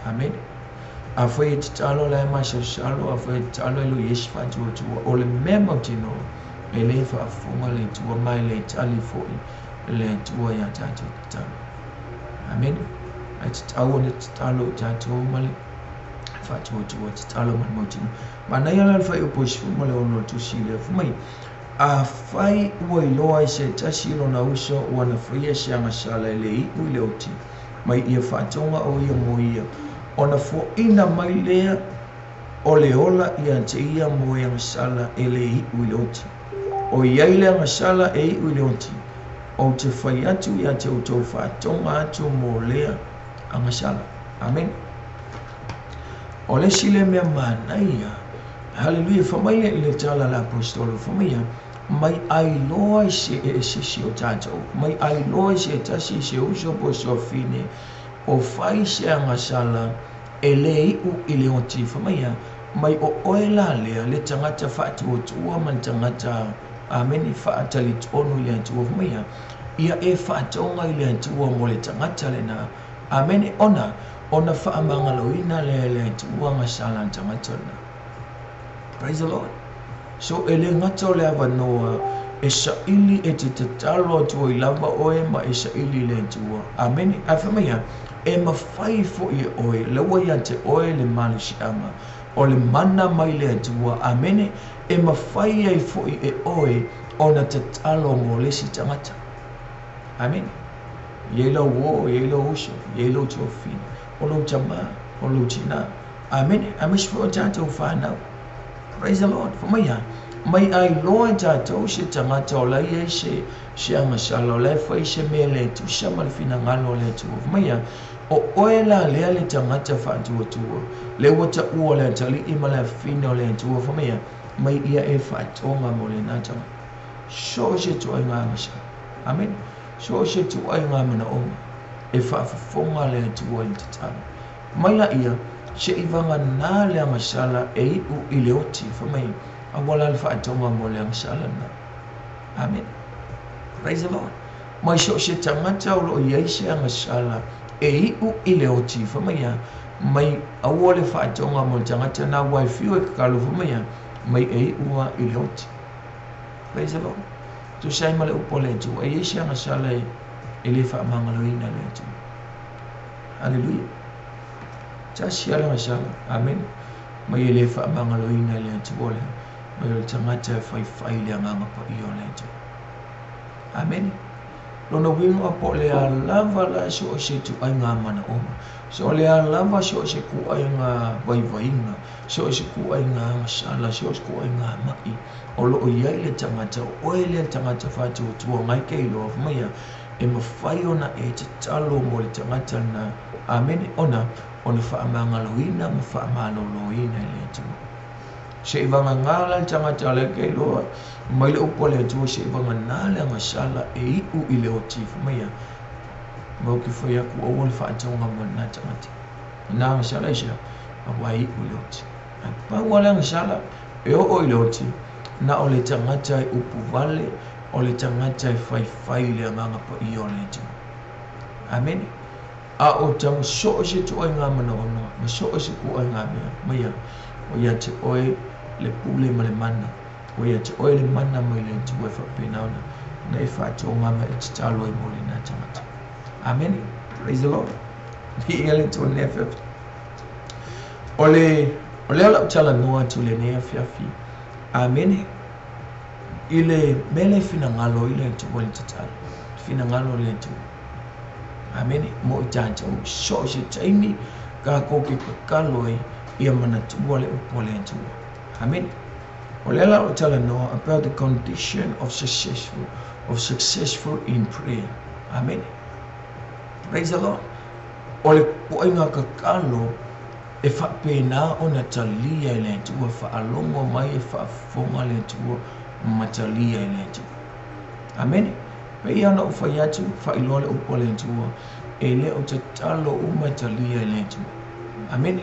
Amen. Afoi te talo la masha shalo afoi te talo lo yeshfa tu ole memo tino ele fa fonga le tu mai le tali foi le tu ya tatu tano. Amen. At tawo ne talo tatu male fa tu te talo man motino mana yana fa uposh male ono tu shile fumai a fai wo loa se tashilo na uso wana fia shanga shala le ile oti mai ia fa tonga o ia moia ona fo ina mai lea o le ola ia te ia mo ia masala ele I uiloti. O iaile masala e uiloti. O te whai atu ia te utou whatonga atu mo lea a masala. Amen. O le sile mea manaia. Hallelujah. Whamaia I le tala la apostolo. Whamaia. Mai ai loa se e se o tātou. Mai ai loa se tasi se uso po so fine. O whai se a masala ele I uiloti. Whamaia. mai o oela le tangata whātua tua man tangata ameni whaatali tonu le tua mea ia e whaatonga i le tua mo le tangata le na ameni ona whaamangaloina le tua ngasala tangata na. Praise the Lord. So ele ngata le avanoa e saili e te tatalo tua i lava oe ma e saili le tua. Ameni. Afamea e mawhai fo i oe lewa ia te oe le malisianga o le mana mai le tua. Amene e mawhai ai fo i e oe o na tatalo mo le si tangata. Amen. Yelo wo, yelo uso, yelo tofina. Olo chama, olo china. Amen. Amishpo tato whanau. Praise the Lord. For mai ai loa tato se tangata o lai e se angasalo le fai se mele tu shamal fina ngalo le tu. For o oela lea le tangata whātua tua. Le wata ua le tali ima le fina le tua. For mai ia e whātonga mo le nata. So se tua ngā ngasa. Amen. So se tua ngā mana oma. E whaafonga le tua i te tana. Mai la ia, se iwanga nā le angasala e iu i le oti. For awala le whaatonga mo le angasala na. Amen. Praise the Lord. Mai so se tangata o lo iei se angasala e iu i le oti. For mai awale whaatonga mo le tangata na wai fiu e kakalu. For mai e iua i le oti. Praise the Lord. Tu sai male upole tu e isi anga sale ele fa mangaloina le tu. Hallelujah. Just yala masala. Amen. Mai ele fa mangaloina le tu ole. Mai le tangata fai le anga pa io le tu. Amen. Lono wingo po le lava la so se tu ai nga mana oma. So le lava so se ku ai nga vai nga. So se ku ai nga masala so se ku ai nga mai. O lo ia le tangata o le tangata whātua tua ngai kei lo of mea e mawhai ona e te talo mo le tangata na amene ona whaamangaloina ma whaamangaloina le tua. Se iwanga ngala tangata le kei loa mai le upo le tua se iwanga nale ngasala e iu i le oti mea mau ki whai aku o le whaatonga mo na tangata. Nā ngasala isa a wai iu le oti. Pau le ngasala e o i le oti. Na o le tangata i upu vale, o le tangata i whai le anganga pa i o le tu. Amen. A o tang so se tu ai ngā mana ono, ma so se ku ai ngā mea, o ia te oe le pule ma le mana, o ia te oe le mana mai le tu e whapenauna, na e whātua ngā e te talo i mo le nā tangata. Amen. Praise the Lord. Hi ele tu nefe. O le ala utala noa tu le nea fiafi. Amen. Ile mele fina ngalo ile tu wali tatalo. Fina ngalo ile tu. Amen. Mo itanta o so se taimi ka ko ki kaloi ia mana tu wale upole tu. Amen. Olela o tala no about the condition of successful in prayer. Amen. Praise the Lord. Ole poinga ka kalo e whapena o na talia i le tua, whaalongo mai e whaafonga le tua, matalia i le tua. Amen. Pei ana o whai atu, whailole upo le tua, e le o te talo o matalia i le tua. Amen.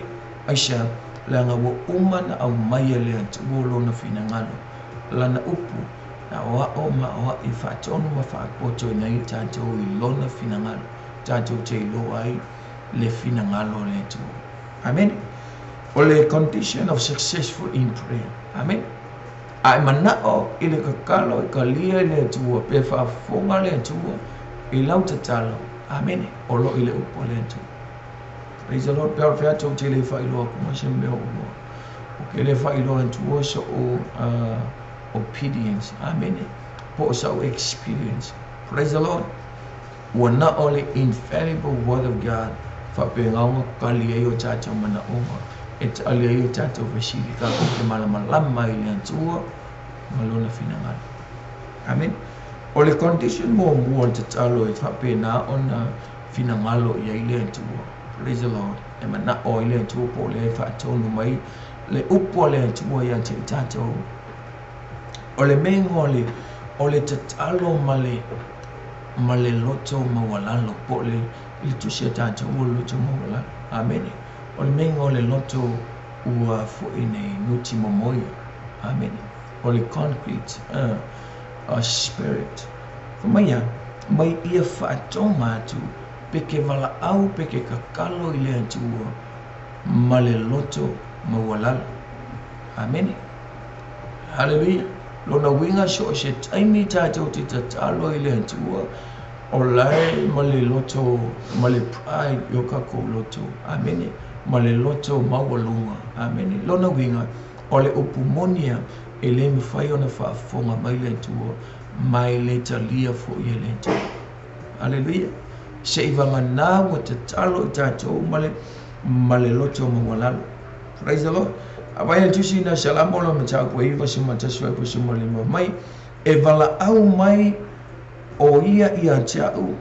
Aisha, langa wo umana au mai le tua lo na fina ngalo. Lana upu, na oa o ma oa i whaatonu ma whaakoto i nei tātou i lona fina ngalo. Tātou te ilo ai le fina ngalo le tua. Amen. Or the condition of successful in prayer. Amen. Ai manao ile kakalo i kalia le tua pe whaafonga le tua i lau tatalo. Amen. O lo ile upo le tua. Praise the Lord. Pea whea tau te le whailoa kumase mea uloa. O ke le whailoa en tua so o obedience. Amen. Po sa o experience. Praise the Lord. Wa na ole infallible word of God. Whapengaunga kalia i o tātou mana onga. E talia i o tātou vesili ka o ke malamalama i le antua malona finangana. Amen. O le condition mua te talo e whapena o na finangalo i le antua. Praise the Lord. E mana o i le antua po le whaatonu mai le upo le antua i ante i tātou. O le mengo o le te talo male loto mawalalo po le il tu sia tātou o loto mawalalo. Amen. O le mengo le loto ua fo'ine nuti momoia. Amen. Ole concrete, a spirit. Famaya, mai ia whaatonga atu, peke wala au peke kakalo i lea tua, male loto mawalala. Amen. Hallelujah. Lona winga so se taimi tātou te tatalo i lea tua, o lai male loto, male pride yo kako loto. Amen. Male loto mawalunga. Amen. Lona winga, ole opumonia, e le mi whai ona whaafonga mai le tua, mai le talia fo i le tua. Hallelujah. Se i wanga nā wa te talo i tātou male loto mawalalo. Praise the Lord. Awai tusi na salamo lo matau ko iwa si mataswa po si malima mai. E wala au mai o ia atiau.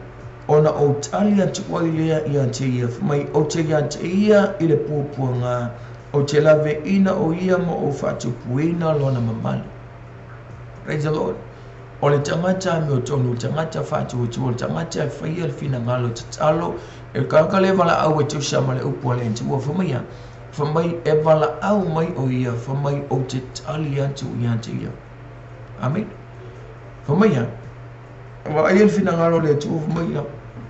Ona o tali atu i lea ia te ia. Mai o te ia te ia i le pūpuanga. O te lawe ina o ia mo o whatu puina lona mamali. Praise the Lord. O le tangata me o tonu, tangata whatu o tua, tangata e whaia le fina ngalo te talo, e kakale wala au e tusa ma le upua le ntua whamaya. Whamai e wala au mai o ia, whamai o te tali atu i ante ia. Amen. Whamaya, wa ai le fina ngalo le tua whamaya,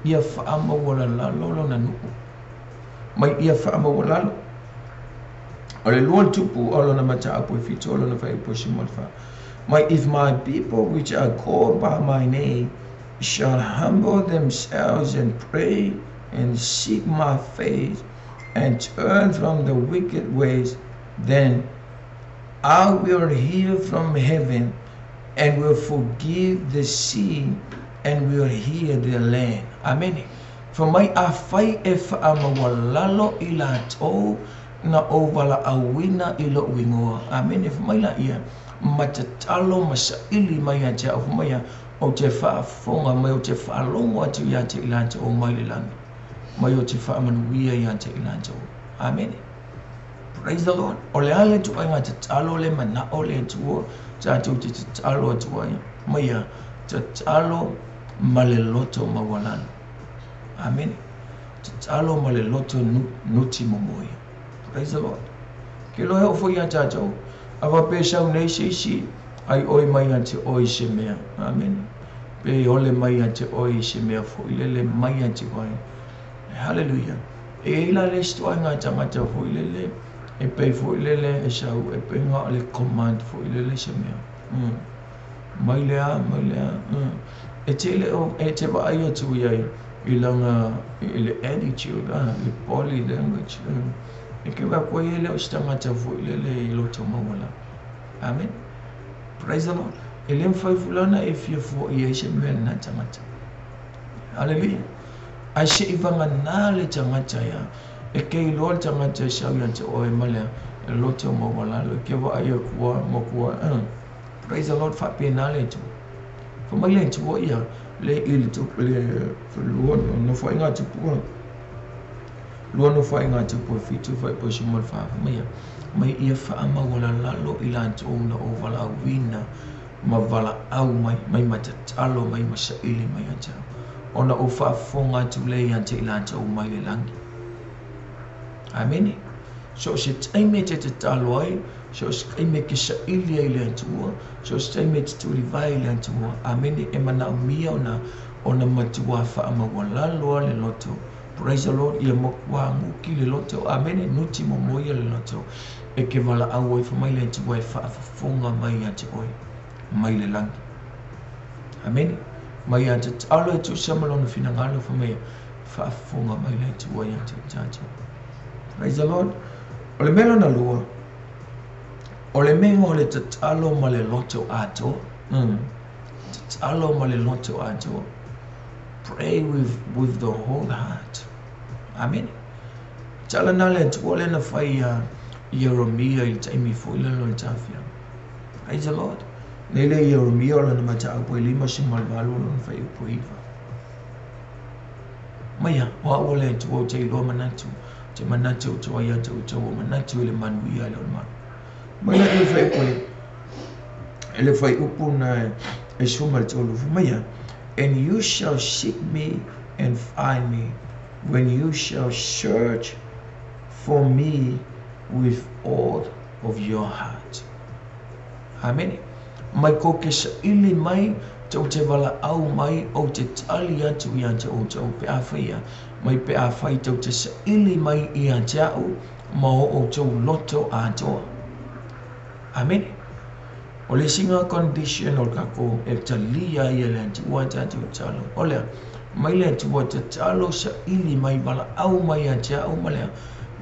ia whaama wala lalo lona nuku. Mai ia whaama wala lalo. O le lua tupu o lona mata apu e fito o lona whai po si malwha. If my people which are called by my name shall humble themselves and pray and seek my face and turn from the wicked ways, then I will hear from heaven and will forgive the sea and will heal the land. Amen. For my afai e whaamawalalo i la tō na o wala awina i lo wingoa. Amen. For my la ia. Matatalo masaili mai ate au mai o te whaafonga mai o te whaalongo atu i ate ilante o mai le langi. Mai o te whaamanuia i ate ilante o. Amen. Praise the Lord. O le ale tu ai ngā te talo le mana o le tuo, tātou te talo atu ai. Mai a te talo ma le loto mawalano. Amen. Te talo ma le loto nuti momoi. Praise the Lord. Ke lohe o fo i a tātou. Awa pe sau nei si ai oi mai ante oi se mea. Amen. Pe ole mai ante oi se mea fo ilele mai ante oi. Hallelujah. E ila le stoa ngā tangata fo ilele. E pe fo ilele e sau e pe ngā le command fo ilele se mea. Mai lea. E te le o e te wa ai atu iai ilanga ile attitude, le poly language. E ke wa koe ele o stangata fo ilele I loto mawala. Amen. Praise the Lord. Ele mwhai fulana e fia fo I eise mea na tangata. Hallelujah. Ai se I wanga nā le tangata ia. E kei loa tangata sau ia te oe malea e loto mawala. Le ke wa ai a kua mo kua. Praise the Lord. Whape nā le tu. Fa mai le tu o ia. Le ili tupu le lua no whai ngā tupu. Lua no whai ngā tupu fitu whai po si mal whaafa mai ia whaama wala lalo I lanto na o wala wina ma wala au mai matatalo mai masaili mai ata ona o whaafonga tu le ante I lanto o mai le langi. Amen. So se taime te talo ai, so se taime ke sa ili ai le antua, so se taime te tuli vai le antua. Amen. E mana umia ona matua whaama wala loa le loto. Praise the Lord. Ia mokwa nguki le loto. Amen. Nuti momoia le loto. E ke wala au oi fa mai le antua e whaafonga mai ate oi. Mai le langi. Amen. Mai ate talo e tu samalona fina ngalo fa mai whaafonga mai le antua i ate tato. Praise the Lord. O le melo na lua. O le mengo o le tatalo ma le loto ato. Tatalo ma le loto ato. Pray with the whole heart. Amen. Tala na le tuole na whai Yeremia I taimi fo ila lo tafia. Praise the Lord. Nele Yeremia o na mata apo lima si malvalo lo na whai upo iwa. Maya, wa ole tuo te ilo manatu. Te manatu o tua ia te uta o manatu ele manuia le o manu. Maya ele whai upo ele whai upo na e suma le tolu. Maya, and you shall seek me and find me when you shall search for me with all of your heart. Amen. Mai ko ke sa ili mai tau te wala au mai o te tali atu i ante o tau pe a whaia. Mai pe a whai tau te sa ili mai i ante au ma o tau loto a toa. Amen. O le singa condition o kako e talia i le ante ua te ante o talo. O lea, mai le ante ua te talo sa ili mai wala au mai ante au ma lea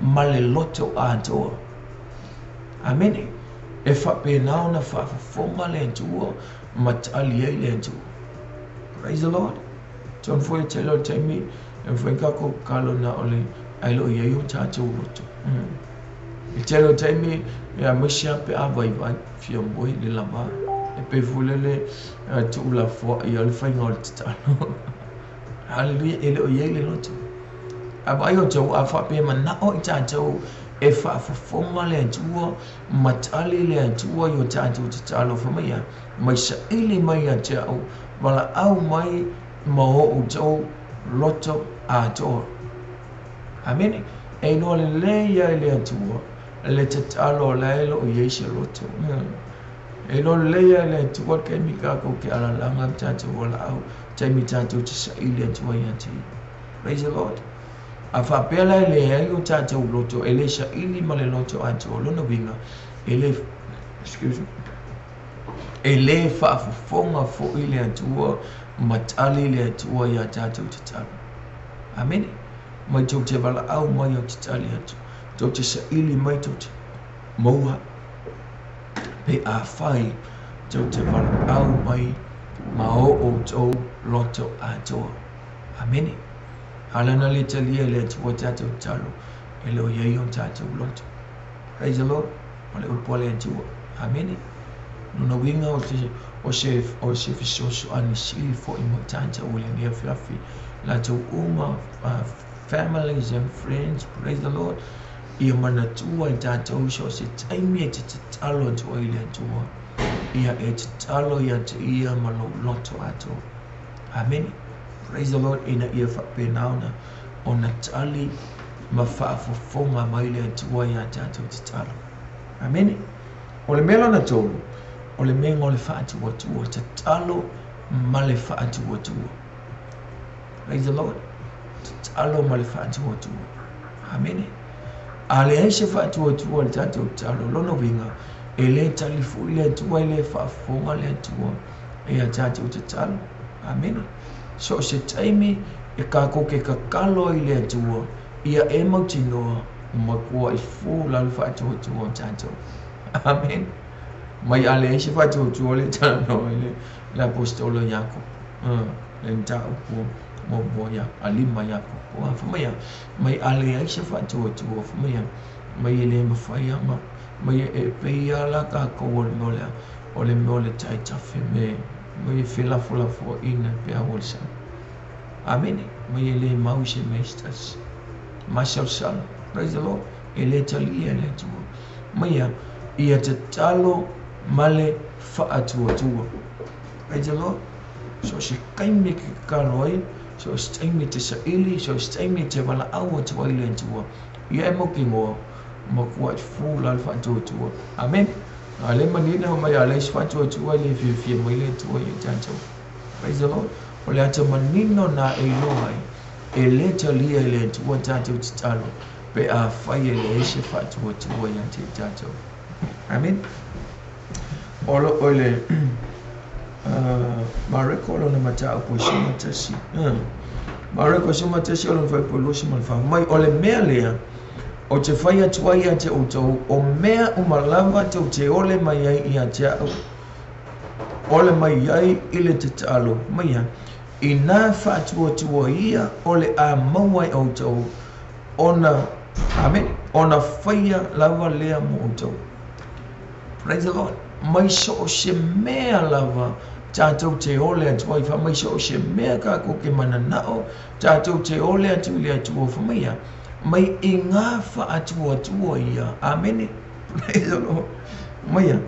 ma le loto a toa. Amen. E whape nao na whaafonga le ante ua ma tali ai le ante ua. Praise the Lord. John foi te lo te mi e foi kako kalo na ole ailo i ai o tātou roto. I te lo te mi e a misia pe a vai vai fia mboi le lama. E pe fulele tu la fo i ole whainga o le talo. Hallelujah, e leo i ai le loto. A vai o tau a whape ma nao i tātou e whaafonga le ante ua ma tali le ante ua i o tātou te talo whamaya. Mai sa ili mai a te au wala au mai ma o tau loto a toa. Amen. E no le leia le atua le te talo laelo o Yesu loto. E no le leia le atua ke mi kako ke ala langa tatu wala au te mi tatu te sa ili atua i ati. Praise the Lord. A whapela le hei o tatu loto e le sa ili ma le loto atua lono winga e le excuse me e le whaafonga fo i le atua matali le atua i a tatu te talo. Amen. Mai tau te wala au mai o te tali atu. Tau te sa ili mai tau te maua. Pe a whai tau te wala au mai ma o tau loto a toa. Amen. Halana le talia le atua tātou talo. E leo iei o tātou loto. Praise the Lord. O le upo le atua. Amen. Nuna winga o se fisoso ani sili fo i mo tātou o le nia whiawhi. La tau uma families and friends, praise the Lord. Ia mana tua i tātou so se taimi e te talo tua i le tua. Ia e te talo ia te ia malo loto ato. Amen. Praise the Lord. Ina ia whape nauna o na tali ma whaafofonga mai le tua ia tātou te talo. Amen. O le mela na tolu, o le mengo le whaatua tua, te talo ma le whaatua tua. Praise the Lord. Talo ma le whaatua tua. Amen. A le aise whaatua tua le tātou talo lono winga e le talifu i le tua i le whaafonga le tua e a tātou te talo. Amen. So se taimi e ka koke ka kalo i le tua ia e mautinoa ma kua i fu la le whaatua tua tātou. Amen. Mai a le aise whaatua tua le talo le apostolo Jacob. Le ntau kua mo ya alima ya ko afumaya mai ale ai se fatu tu afumaya mai ele mafaya ma mai e pe ala ka ko o le mole tai tafe me mai fila fula fo ina pe awolsa. Amen. Mai ele mause mesters Marshall Sal. Praise the Lord. Ele tali ele tu mai ia te talo male fatu tu. Praise the Lord. So se kaime ki kaloi so staimi te sa ili, so staimi te wala awa te waile tua. Ia e moki ngoa, ma kua i fu la alfa tua. Amen. Ale manina o mai ale isfa tua le fia mai le tua i tātou. Praise the Lord. O le ata manino na e loai, e le talia e le tua tātou te talo, pe a whai e le ese fa tua i ante tātou. Amen. Olo ole mareko lo na mata po sima tasi. Mareko sima tasi lo vai po lo sima fa mai ole mea lea o te whai atua i ate o tau o mea o malava te o te ole mai ai i ate au ole mai ai i le te talo mai ai i nā whaatua ia ole a mauai o tau ona amen ona whaia lava lea mo o tau. Praise the Lord. Mai so o se mea lava tātou te ole atua i whamai so o se mea ka koke mana nao tātou te ole atu i le atua whamaia mai i ngā whaatua ia. Amen. Praise the Lord. Mai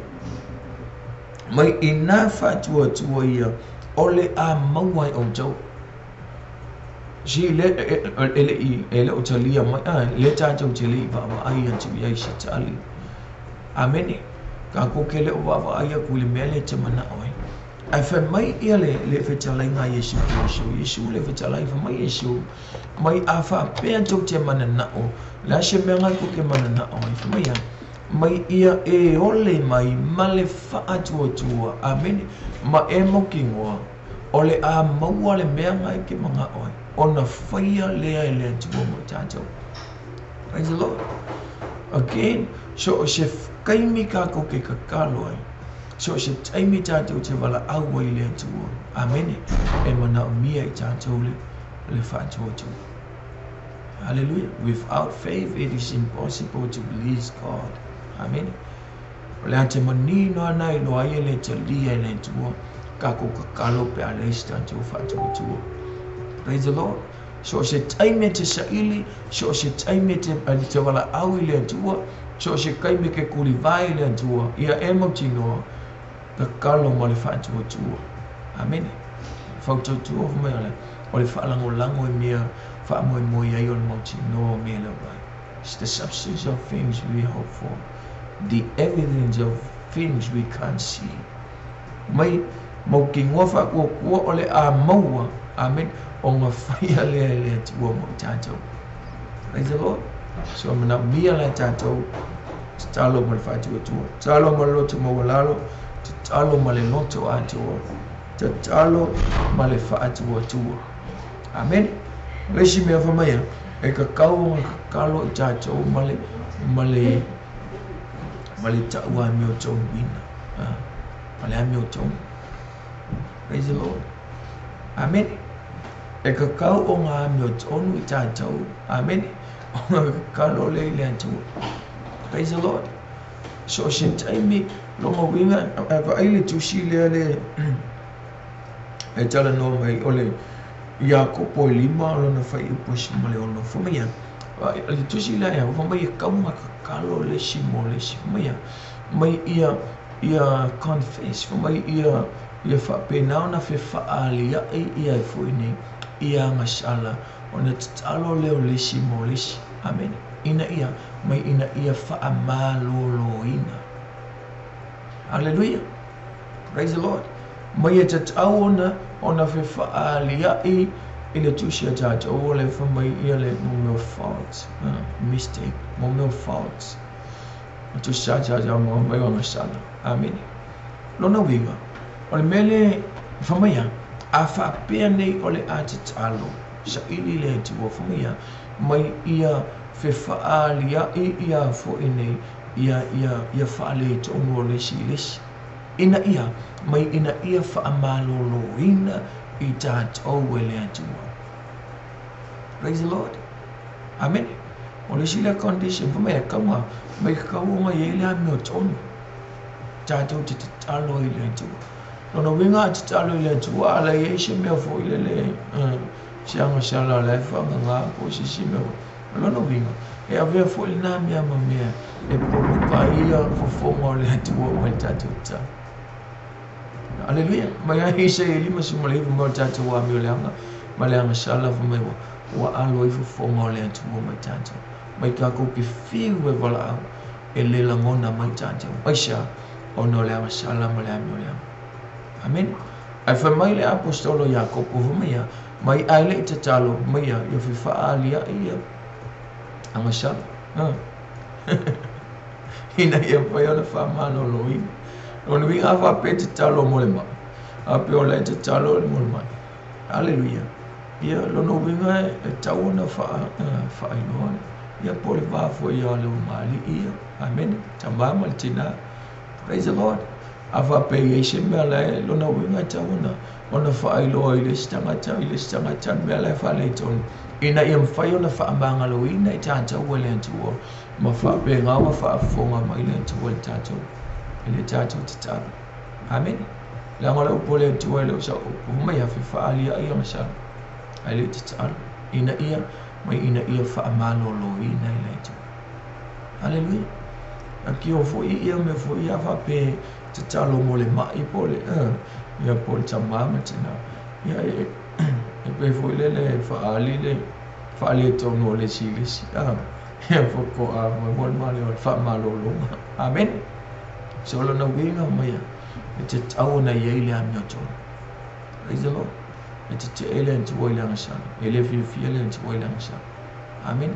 i ngā whaatua ia ole a mauai o tau si ele o talia mai le tātou te le va ai atu ai se tali. Amen. Ka ko ke le va ai ku le mele te mana oi. Ai fa mai ia le fetalai nga Yesu Yesu le fetalai fa mai Yesu mai afa pe atu te mana na o la se menga ko ke mana na oi fa mai mai ia e ole mai male fa atu tua. Amen. Ma e mo kingoa ole a maua le menga ke manga oi. Ona fire lea ele tua mo tātou. Praise the Lord. Again, so o se kaimi ka ko ke kakalo ai. So o se taimi tātou te wala au ai lea tua. Amen. E mana o mia i tātou le whātua tua. Hallelujah. Without faith, it is impossible to please God. Amen. Le ate mani no anai lo ai le te lia le tua. Ka ko kakalo pe ale tātou whātua tua. Praise the Lord. So se taime te saili, so se taime te wala au le tua, so se kaime ke kuli vai le tua, ia e mo tino ka kalo mo le whātua tua. Amen. Whautou tua o mai ole, o le whaalango lango e mea, whaamoe moi ai o le mo tino mea le vai. It's the substance of things we hope for, the evidence of things we can't see. Mai, mo ki ngofa kua ole a maua, amen. Onga fire le tua mo tātou. Praise the Lord. So mana mia le tātou talo mo le whātua tua. Talo mo le loto mo walalo. Talo mo le loto atua. Talo mo le whātua tua. Amen. Lesi mea whamaya. E ka kau kalo i tātou male taua mi o tau wina. Male ami o tau. Praise the Lord. Amen. E ka kau o ngā mio tonu i tātou. Amen. O ngā kalo le atua. Praise the Lord. So se taimi longa winga ava aile tusi le e tala no mai ole ia kopo lima lona fai uposi male ono fumia. Le tusi le ia fumia kaunga ka kalo le simo mai ia confess fumia ia fa pena na fe fa alia ia foi nei ia masala ona talo leo lesi molesi. Amen. Ina ia mai ina ia fa amalolo ina. Hallelujah. Praise the Lord. Mai e tatau ona fe fa alia ile tusia tata o le fa mai ia le no fault mistake no fault to saja mo mai ona sala. Amen. Lona winga ole mele fa mai afa pea nei ole atatalo sa ili le tua fumia mai ia fe faalia ia fo nei ia faale to no le silis ina ia mai ina ia fa amalolo ina i tatou le atua. Praise the Lord. Amen. Ole sila condition fumia kama mai kaunga ile ame tonu tatou te talo ile atua. Lona winga te talo ile tua ala yesu mea fo ile le sianga sala le whanga ngā posisi mea. Lona winga e avea fo ile nā mea ma mea e polo ka ia fofonga le tua o tatou ta. Hallelujah. Mai ahi se e lima si malehifu mea tatou wa mea leanga ma leanga sala fo mea wa alo i fofonga le tua o tatou. Mai kako ki whiu e wala au e le langona mai tatou. Aisha ono leanga sala ma leanga leanga. Amen. Ai fa mai le apostolo Jacopo vumia mai ai le tatalo mai ia fi faalia ia amasha. Ina ia fa ona fa mano loin. Ona winga fa pe tatalo molema. Ape ola tatalo molema. Hallelujah. Ia lono winga tauna fa ino. Ia pole va fo ia le mali ia. Amen. Tamama tina. Praise the Lord. Ava pe yese mele lona winga tauna ona fa ilo ile stanga mele fa le ton ina im fa ona fa ambanga lo ina tata wele tuo ma fa pe nga ma fa fonga ma ile tuo tata ile tata tata. Amen. La ngala upole tuo ile so ma ya fa ali ya masha ile tata ina ia mai ina ia fa amalo lo ina ile tuo. Hallelujah. Akio fo ia me fo ia fa pe tatalo mo le mai pole ia pole tamama tina ia e pe foi le faali le faali tono le silisi e foko a mo male o fa malolo amen solo na winga maya te tau na ye le amio to praise the Lord te ele nti wo ile ngasa ele fi ele nti wo ile ngasa amen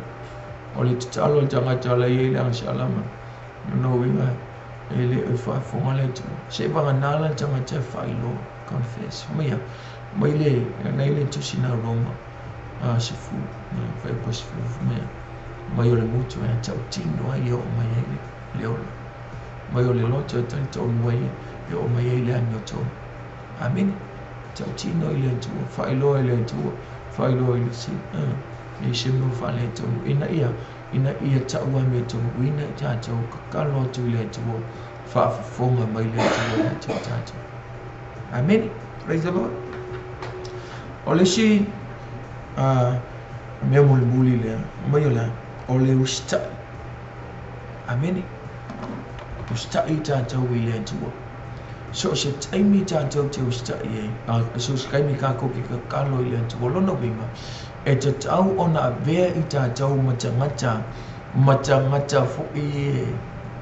ole te talo janga tala ye ile ngasa lama no winga ele fa fonga le to se ba nala janga te failo confess maya maile na ile to sina Roma se fu fa pos fu maya mai ole mutu e tau tino ai o mai ele leo mai ole loto tan to mai e o mai ele anyo to amen tau tino ile tu failo ile tu failo ile si e se no fale to ina ia tau wa me to ina ja to ka lo tu ile tu fa fonga mai ile tu ta amen praise the Lord ole si me muli le mai ole ole usta amen usta ita to ile tu so se taimi tatou te usta ye so skai mi ka ko ki ka lo ile tu lo no binga e te tau ona ve ita tau mata fu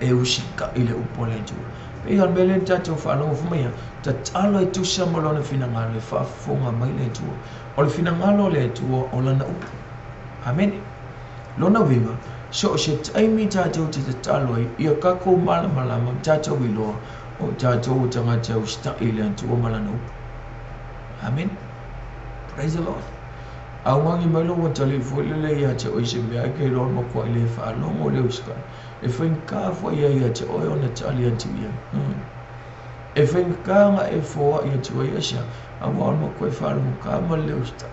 e usika ile upole tu pe yon belen tatou fa no fu me ta talo e tu samolo na fina ngalo fa fonga mai le tu o le fina ngalo le tu o la na amen lo no binga so se taimi tatou te talo ia ka ko mala tatou ilo o tatou tanga te usta ile tu o mala no amen praise the Lord awangi malo wa tali fo le ya te o se me ke lo mo ko ile fa lo mo le uska e fen ka fo ya te o na tali anti ya e fen ka nga e fo ya te o ya sha awa mo ko fa lo ka mo le usta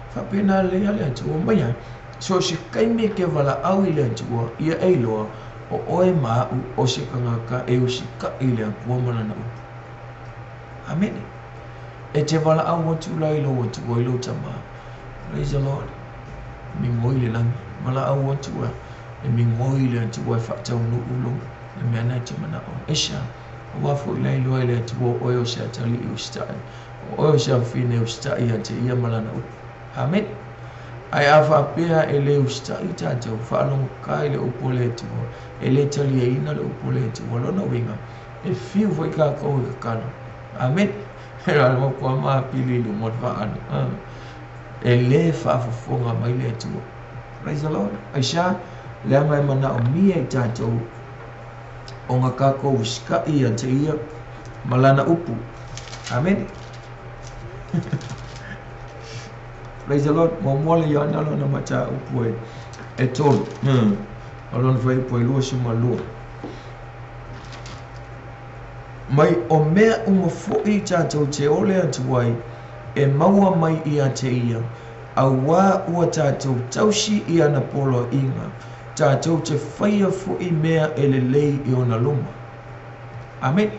fa pena le ya le tu o maya so se kai me ke vala au ile tu o ia e lo o oe ma o se kanga ka e o si ka ile ko mo na amen e te vala au tu lai lo tu o lo tama praise the Lord mi moile lang mala au tu e mi moile tu o fa tau no ulo e me ana te mana o esha wa fo lai lo ile tu o se tali u sta o se fine u sta ia te ia mala na amen ai afa pea ele usta ita te fa no ka ile upole tu ele tali e ina le upole tu lo no winga e fiu foi ka ko ka amen era mo ko ma pili lu mo fa an ele fa fonga mai le tu praise the Lord aisha le mai mana o mi e tato o nga ka ko uska ia te ia malana upu amen praise the Lord mo mo le yana lo na mata upu e tol alon vai po lu si malu mai o mea mo fo i tato te ole atu wai e maua mai ia te ia a wā ua tātou tausi ia na polo inga tātou te whaia fo i mea e le lei i ona luma amen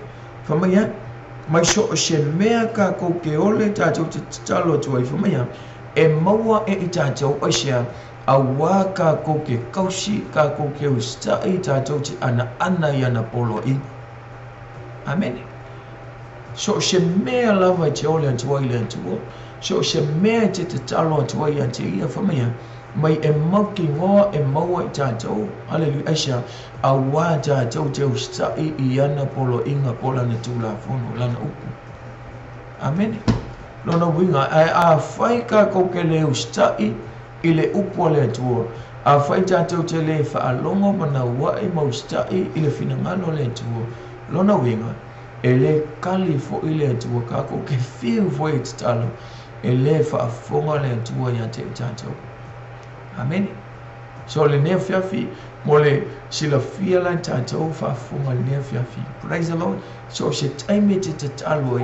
whamaia mai so o se mea ka kou ke ole tātou te talo tuai whamaia e maua e i tātou oisea a wā ka kou ke kausi ka kou ke ustai tātou te ana ia na polo inga amen so se mea lava te ole antua ile antua so se mea te talo antua i ante ia whamea mai e mauki ngoa e maua i tātou hallelujah aisha a wā tātou te ustai i ana polo inga pola na tūla fono lana upu amen lona winga a whai ka koke le ustai i le upu le atua a whai tātou te le whaalongo mana wae ma ustai i le finangano le atua lona winga e le kali fo ile atua ka ko ke fiu fo i talo e le whaafonga le atua i ante tātou amen so le ne fiafi mo le sila fia la tātou whaafonga le ne fiafi praise the Lord so se taime te talo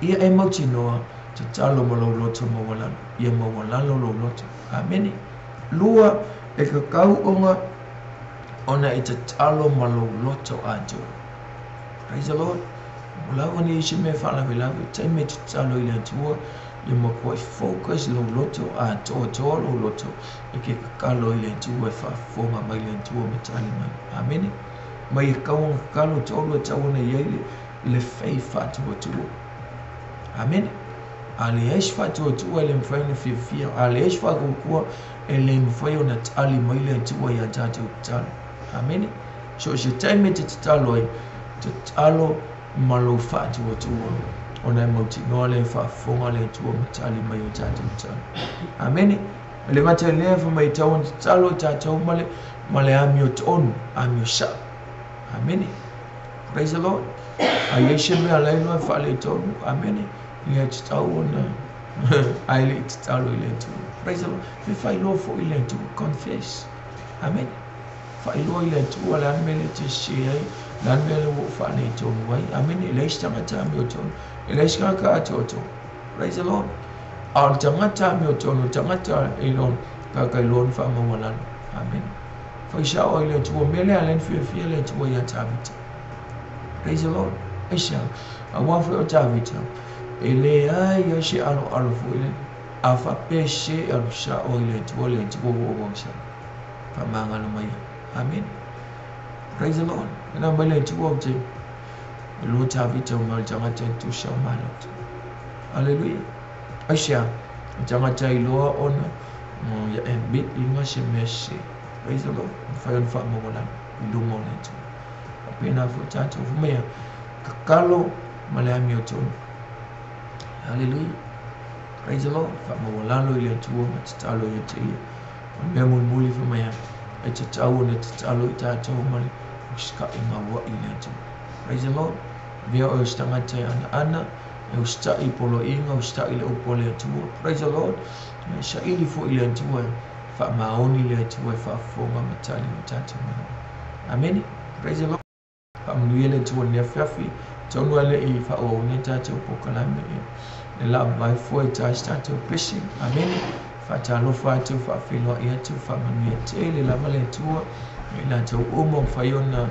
ia e mauti noa te talo mo lo loto mo walano ia mo walano lo loto amen lua e ka kau onga ona i te talo mo lo loto atua praise the Lord Lawa ni si me fala vela taime te talo ile atua le mo ko focus lo loto a to lo loto e ke kalo ile atua fa fonga mai ile atua metali mai amen mai kaung kalo to lo tawana yele le faith atu amen Ale esfa to ele mfaini fifia. Ale esfa kukua ele mfayo na tali maile tuwa ya tatu talo. Amen. So she time it talo talo malofati watuwa. Ona mauti ngole fa fonga le tuwa matali mayo tatu talo. Amen. Le matele fa maitawon talo tatu male amyo ton amyo sha. Amen. Praise the Lord. Ayesheme alaino fa le ton. Amen. Let tawona I let talo ile tu. Praise the Lord. If I know for ile tu confess. Amen. Fa ilo ile tu wala mele te share dan mele wo fa le tu wai. Amen. Ile istangata myoton. Ile iskaka toto. Praise the Lord. Al tangata myoton tangata ilon kaka ilon fa mawalan. Amen. Fa isha ile tu mele alen fi ile tu ya tabita. Praise the Lord. Isha awafu tabita. Ele ay shi alo fuile afa peshe alusha oile tuole tuwosha pamanga no maya. Amen. Praise the Lord. Na mbele tuwote lo tavita mal jamata tu shamalot. Hallelujah. Asha jamata ilo ona ya embit inga shemeshi. Praise the Lord. Fayon fa mola ilo monetu apena futatu fumea kakalo malami otono. Hallelujah. Praise the Lord. Famawalalo ile tuo matalo yote ile. Mbemu muli fumaya. Etatawo ne tatalo itato mali ushika ingawa ile tu. Praise the Lord. Via ostangata ana usta ipolo inga usta ile upole tuo. Praise the Lord. Sha ili fo ile tuo. Fa maoni ile tuo fa fonga matali matatu. Amen. Praise the Lord. Famnuele tuo ne fafi. Tonwale ifa o ne tatu pokalame. La by for it I start pushing. Amen. Fatalo fatu fa filo yetu fa manuete la male tuo ila to umo fayona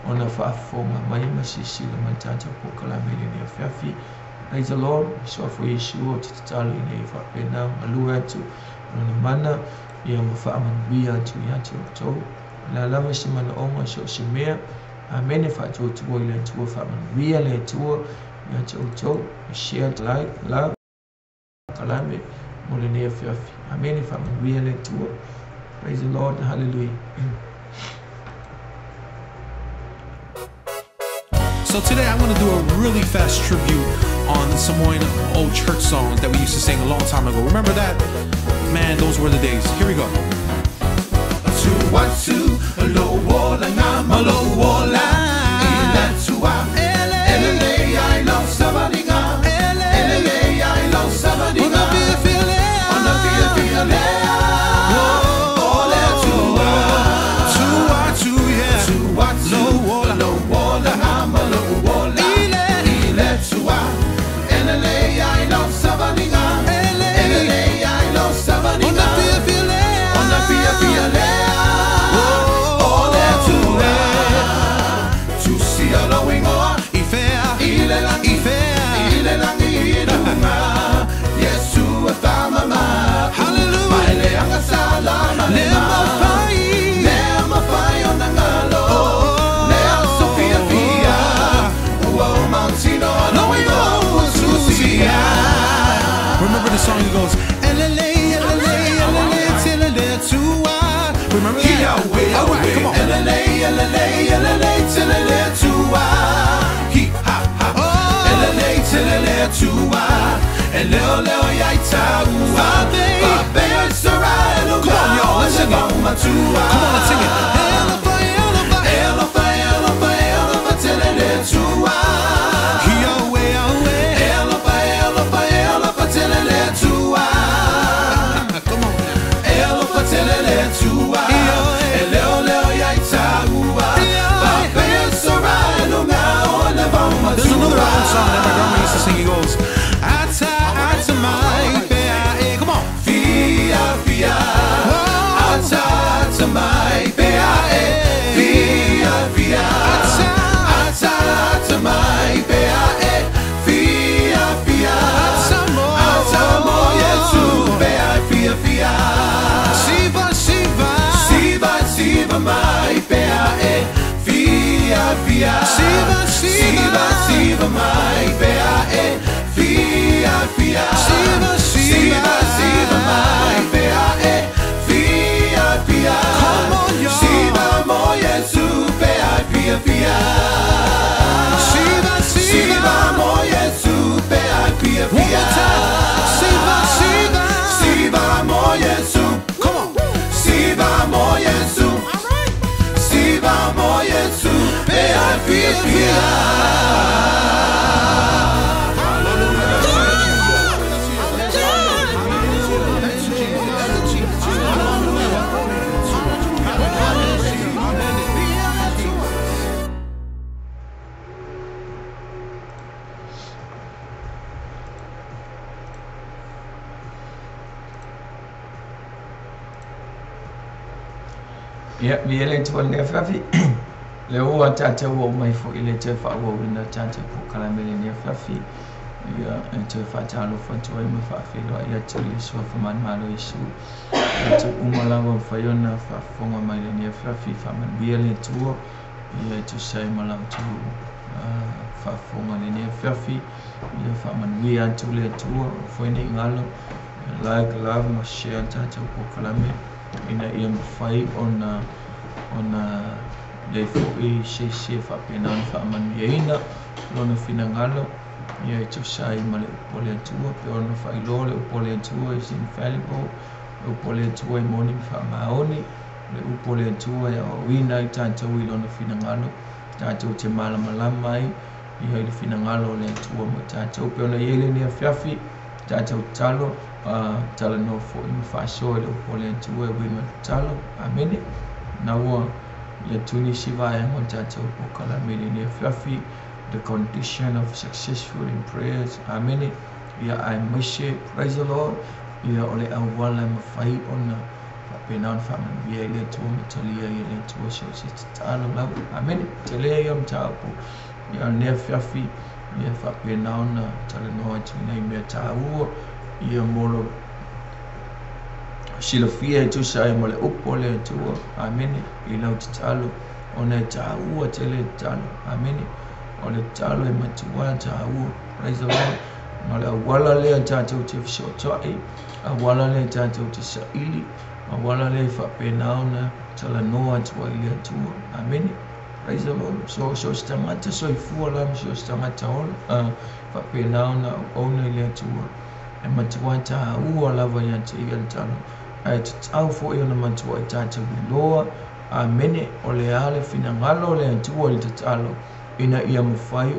ona fa forma maima shishi la matata pokala mele ne fafi. Praise the Lord. So for Yeshua titalo ine fa pena maluwa tu ona mana ya mfa amabia tu yatu to la lama shimana onga sho shimea. Amen. Fatu tuo ile tuo fa manuia le tuo yatu shared like love kalame molene fiafi. Amen. If I'm really to work. Praise the Lord. Hallelujah. So today I want to do a really fast tribute on some old church songs that we used to sing a long time ago. Remember that? Man, those were the days. Here we go. Low wall and I'm a low wall. I love somebody. I love somebody. On the feel low wall, I'm a low wall. I love somebody. I love somebody. On the feel all that to see a lowing on. Remember the song that goes remember that? Yeah, all right, come on. Come on, y'all, let's sing it. Come on, let's sing it. There's another old song that my grandma used to sing. It goes, come on. Fia, ata, my Yeah, we elect one there, Fluffy. Le o tata wo mai fo ile te fa wo na tata ko kala mele ne Fluffy. Ya te fa talo fa to me fa fe lo ya te le so fa man malo isu. Te umala wo fa yona fa fonga mai ne Fluffy fa man we ele tuo. Ya te sai malam tu fa fonga ne Fluffy. Ya fa man we an tu le tuo fo ne ngalo. Like love ma share tata ko kala me. Ina ia mawhai ona lei fōi se fa penan fa man ieina lona finangalo ia i tosai ma le upole atua pe ona whai lo le upole atua is infallible le upole atua i morning fa maoni le upole atua ia o wina i tātou i lona finangalo tātou te malama ai ia i le finangalo le atua mo tātou pe ona iele ni a whiawhi tātou talo tala no fo i mawhasoa le upole atua e wima talo amene na ua le tuni siva e mo tātou po kala mele ni a whiawhi the condition of successful in prayers amene ia ai maise praise the Lord ia ole awala mawhai ona penan fa man ia le atua matalia ia le atua so se talo lau amene te lea ia mtaupo ia ne a whiawhi ia fa penan tala no atu nei mea tāua ia molo silafia e tusa e mo le upo le atua amene i lau te talo ona e tāua te le talo amene o le talo e matua tāua praise the Lord no le awala le a tātou te fisotoai awala le a tātou te saili awala le fa penaona tala noa atua i le atua amene praise the Lord so stangata so i fua lam so stangata ola fa penaona ona i le atua e matua tāua lava ia te ia le talo ai te tau fo i ona matua i tātou i loa amene o le ale finangalo le atua i te talo ina ia mawhai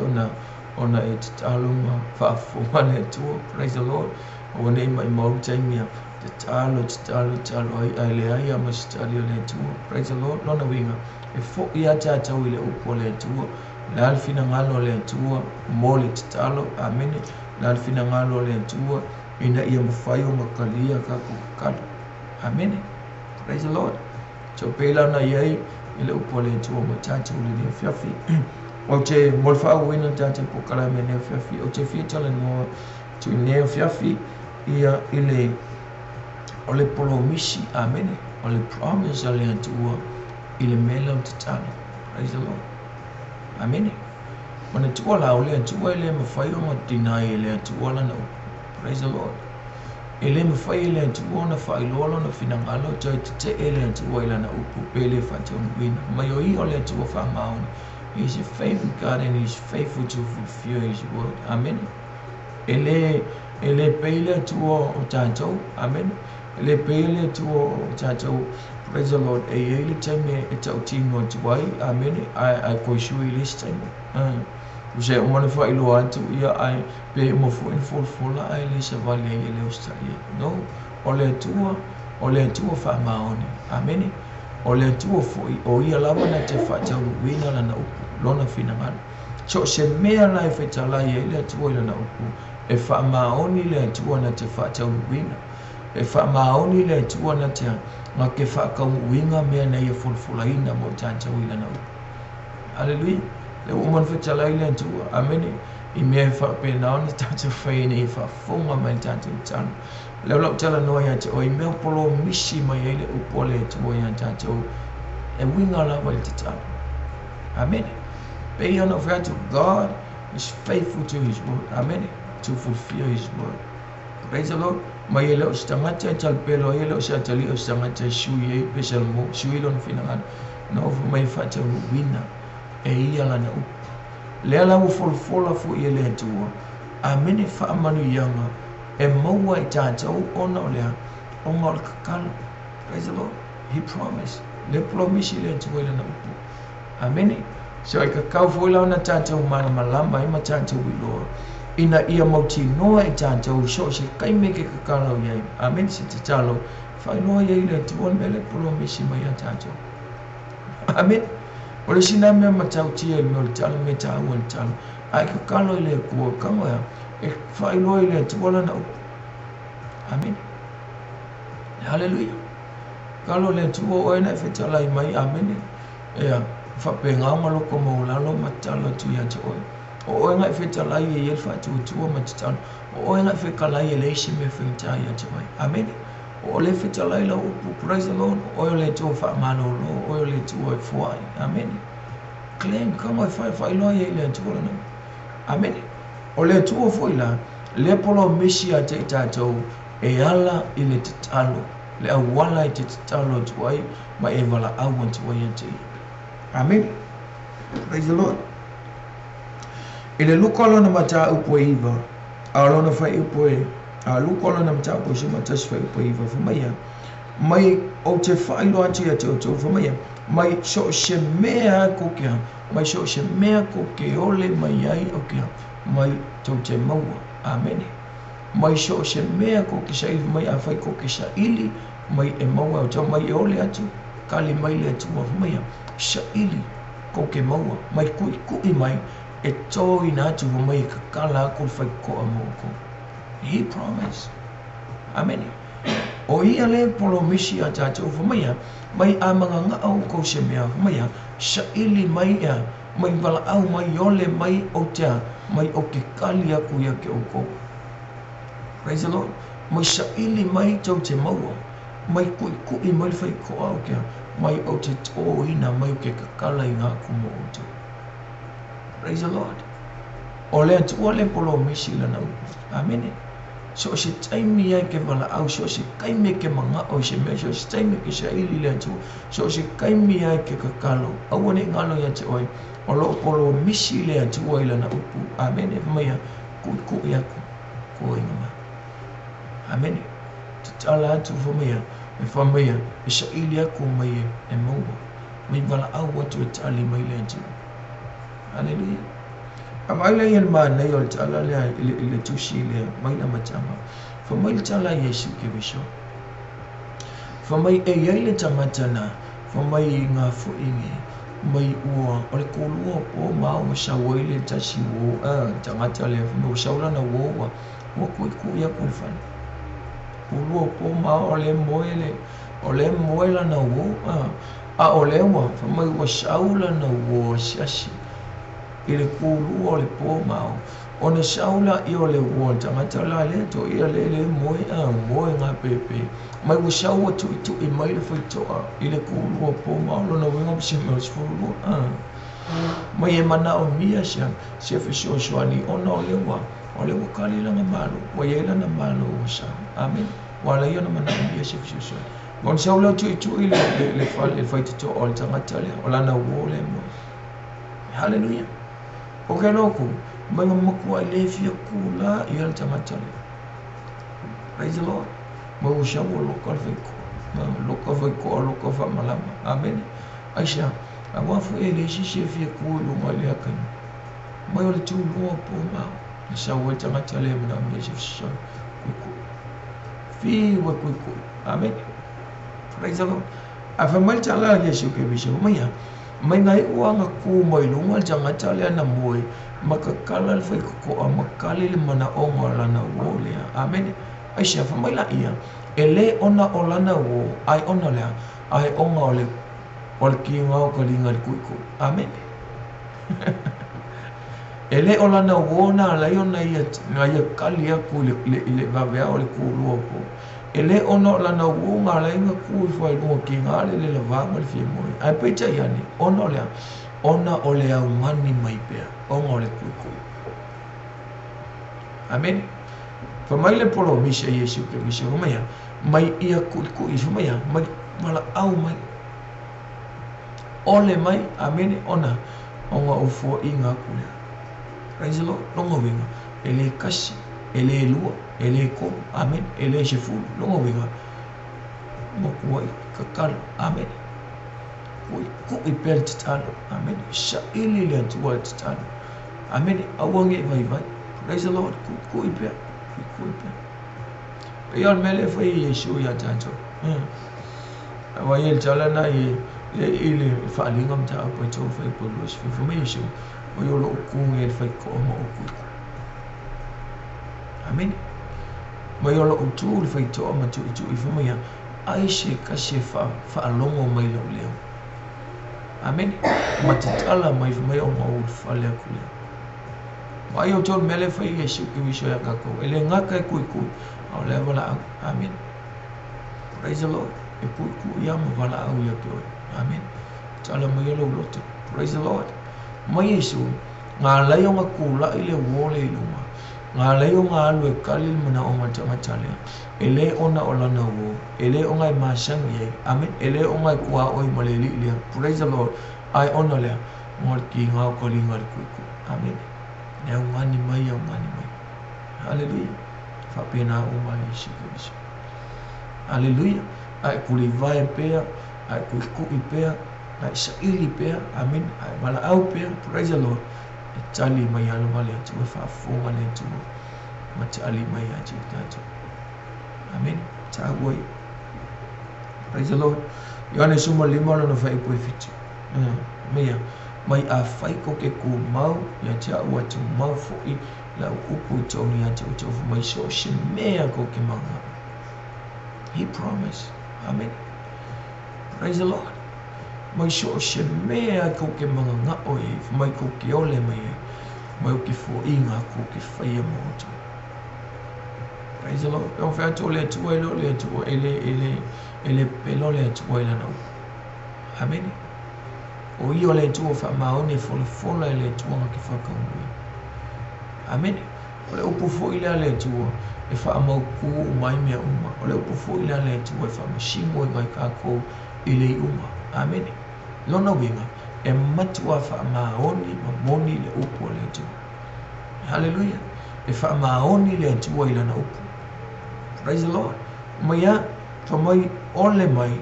ona e te talo ma whaafonga le atua praise the Lord o nei mai mautaimia te talo ai le ai ama se tali le atua praise the Lord lona winga e fo i a tātou i le upo le atua le ale finangalo le atua mo le te talo amene le ale finangalo le atua ina ia mawhai o makalia ka kukala amene praise the Lord so pela na iei i le upo le atua ma tātou le nia whiawhi o te molfa wina tātou kukala me nia whiawhi o te whiatala noa tu nia whiawhi ia i le o le polomisi amene o le promise a le atua i le mela o te talo praise the Lord amene ona tua la o le atua i le mawhai o matinai i le atua lana praise the Lord e le mawhai i le atua ona whailolo na finangalo tai te e le atua i lana upu pele whatau wina mai o i o le atua whamaoni he is a faithful God and he is faithful to fulfill his word amen ele pele atua o tātou amen ele pele atua o tātou praise the Lord e ele taime e tau tino tuai amen ai koisui this time Usa umana fa ilo atu ia ai pe mo fu in fola ai le se vale ai le Australia no ole tua fa maoni ameni ole tua foi o ia lava na te fa tau wina la na upu lona fina ngal so se mea lai fe tala ia le tua la na upu e fa maoni le tua na te fa tau wina e fa maoni le tua na te ma ke fa ka winga mea na ia fola ina mo tanta wina na upu hallelujah le woman fa tala ile tu ameni I me fa pe na ona tata fai ni fa fonga mai tata tan le lo tala no ya te o I me polo misi mai ile upole tu ya tata e winga la wa te tan amen be on of to God is faithful to his word amen to fulfill his word praise the Lord mai ile ustamata tal pelo ile usatali ustamata shuye pesal mo shuilo no final no mai fa te winga e ia lana upu. Lea lau folfola fu ia lea tua. A mene wha amanu ianga e maua I tātou ona o lea o ngā kakalo. Praise the Lord. He promised. Le promisi lea tua lana upu. A mene So I ka kau foi la na tātou mana malama I ma tātou iloa. Ina ia mauti noa I tātou so se kai me ke kakalo iai. Amen si te talo. Whai noa iai le tuon mele polo mesi mai a tātou. Amen. O le sina mea matau tia I me o le talo me tā ua le talo. Ai kakalo I le kua kangoa. E whai noa I le tuola na upu. Amen. Hallelujah. Kalo le tuo o ena whetala I mai. Amen. Ea. Whapenga o maloko maulalo matalo tu ia te oi. O oenga whetala I e elfa tua matatalo. O oenga whekala I e leisi me whengta ia te oi. Amen. O le whetala I la upu. Praise the Lord. O le tua whaamano lo. O le tua e fuai. Amen. Claim kama whai loa ia I le tua lana. Amen. O le tua fuila. Le polo misi a te tātou. E ala I le te talo. Le awala I te talo tuai. Ma e wala awan tuai a te ia. Amen. Praise the Lord. Ile lukolo na mata upo iva. Alona fai upo e. Lukolo na mata upo se mata fai upo iva. Famaya. Mai o te fai lo atu ya te oto. Famaya. Mai so se mea kokea. Mai so se mea koke ole mai ai okea. Mai tau te maua. Amen. Mai so se mea koke sa ili mai a fai koke sa ili. Mai e maua o tau mai e ole atu. Kali mai le atu wa famaya. Sa ili koke maua mai kui mai e toi na atu mai ka kala ko fai ko amoko. He promised. Amen. O ia le polo misi a tātou whamaya mai a mga ngā au ko se mea whamaya sa ili mai a mai wala au mai ole mai o tea mai o ke kali aku ia ke oko. Praise the Lord. Mai sa ili mai tau te maua mai kui mai fai ko au kia mai o te tō ina mai ke kakala I ngā kumo o te. Praise the Lord. O lea tua le polo misi lana upu. Amen. So se taimi ai ke wala au, so se kaime ke mga o se mea, so se taimi ke sa ili lea tua, so se kaimi ai ke kakalo. Awane ngalo ia te oi, o lo polo misi lea tua I lana upu. Amen. E whamaya, kui aku, ko inga ma. Amen. Te tala atu whamaya, e whamaya, e sa ili aku mai e maua. Mai wala au watu e tali mai lea tua. Hallelujah. Amai lai en ma nei o le tala lea ile tusi lea mai na matama. Whamai le tala Yesu ke wiso. Whamai e iei le tamatana. Whamai ngā fuingi. Mai ua o le kolua po mao ma sawai le tasi wo. Tangata lea whamai o saula na wo wa. Wa kui a kui whana. Kolua po mao o le moe le. O le moe la na wo. A o le wa. Whamai wa saula na wo siasi. I le kūlua o le pō mao. O na saula I o le ua tangata la le to I le moe ngā pepe. Mai wa saua tu I mai le whaitoa. I le kūlua pō mao lona wenga pisi mea sifurua. Mai e mana o mia siang. Se whisio swani ona o le wa. O le wa kali langa malo. Wa iela na malo o sa. Amen. Wa la iona mana o mia se whisio swani. Gon saula tu I le whaitoa o le tangata le. O lana ua le moe. Hallelujah. O ke loko, mai makua I le fia kula I ala tamatale. Praise the Lord. Mai usha o loka vaiko. Loka vaiko, loka whamalama. Amen. Aisha, a wafu e le si se fia kua lunga le akai. Mai o le tu lua po mao. Sa o e tamatale mana me se fisa. Fi wa kui. Amen. Praise the Lord. A whamai tala Yesu ke visho. Mai mai ngai uanga ku mai lunga jangata le na moi makakala le fai ko a makali le mana o lana wo le. Amen. Aisha fa mai la ia ele ona o lana wo ai ona le ai onga o le ki ngau ka linga le kuiku. Amen. Ele o lana wo na la iona ia ngai kali aku le vavea o le ku po. Ele ono la na wunga la inga kui fai lunga ki ngale le lavanga le fie moi. Ai peita iani, ono lea, ona o le au ngani mai pea, onga o le kui. Amen. Whamai le polo misa Yesu ke misa humaya, mai ia kui humaya, mai mala au mai. Ole mai, amen, ona, onga ufua inga kulea. Praise the Lord, longa winga, ele kasi, ele lua. Ele ko, amen, ele se fu, longo winga. Mokua kakalo, amen. ku ipel talo. Amen. Sha ili le tua talo. Amen. Awangi vai. Praise the Lord. Ku ipel. Ku ipel. Yon mele foi Yesu ya tanto. Wa yel chala na ye ile fa lingam ta po to foi polos information. O yo lo ku ngel foi ko mo ku. Amen. Mo yo lo tu foi to ma tu information. Ai she ka she fa longo mai lo leo. Amen. Matala mai o mo fa le ku le. Wa yo to mele foi Yesu ki wisho ya ka ko. Ele ngaka ku. Level out. Amen. Praise the Lord. Ku yam wala au ya ko. Amen. Chala mo yelo lot. Praise the Lord. Mo Yesu nga layo nga kula ile wole luma. Nga layo nga alwe kalil muna o matale. Ele ona olana wo. Ele ongai masang ye. Amen. Ele ongai kwa oi maleli ile. Praise the Lord. I honor le. Ngor ki nga ko lingar ku. Amen. Ya ngani mai. Hallelujah. Pena uma Yesu. Hallelujah. Ai kuli vai pea, ai kuli pea, ai saili pea. Amen. Ai bala au pea. Praise the Lord. Tali mai alo male tu fa fonga le tu. Matali mai aji tu. Amen. Tawoi. Praise the Lord. Yohane suma lima no fa ipo fiti. Meia mai a fai ko ke ku mau ya tia wa tu mau fo I la upu toni ati utofu mai so shimea ko ke manga. He promised. Amen. Praise the Lord. Mai so shimea ko ke manga nga oi mai ko ke ole mai o ke fo inga ko ke fai mo. Praise the Lord. Don't forget to let you ele pelo le tu ila no. Amen. O io le tu fa maone fo le tu ke fa ko. Amen. Ole upu fo ile ale tu e fa mau ku mai mea uma. Ole upu fo ile ale tu e fa mashimo e mai ka ko ile uma. Amen. Lona winga e matua fa maoni le upu le tu. Hallelujah. E fa maoni le tu ile na upu. Praise the Lord. Maya to mai ole mai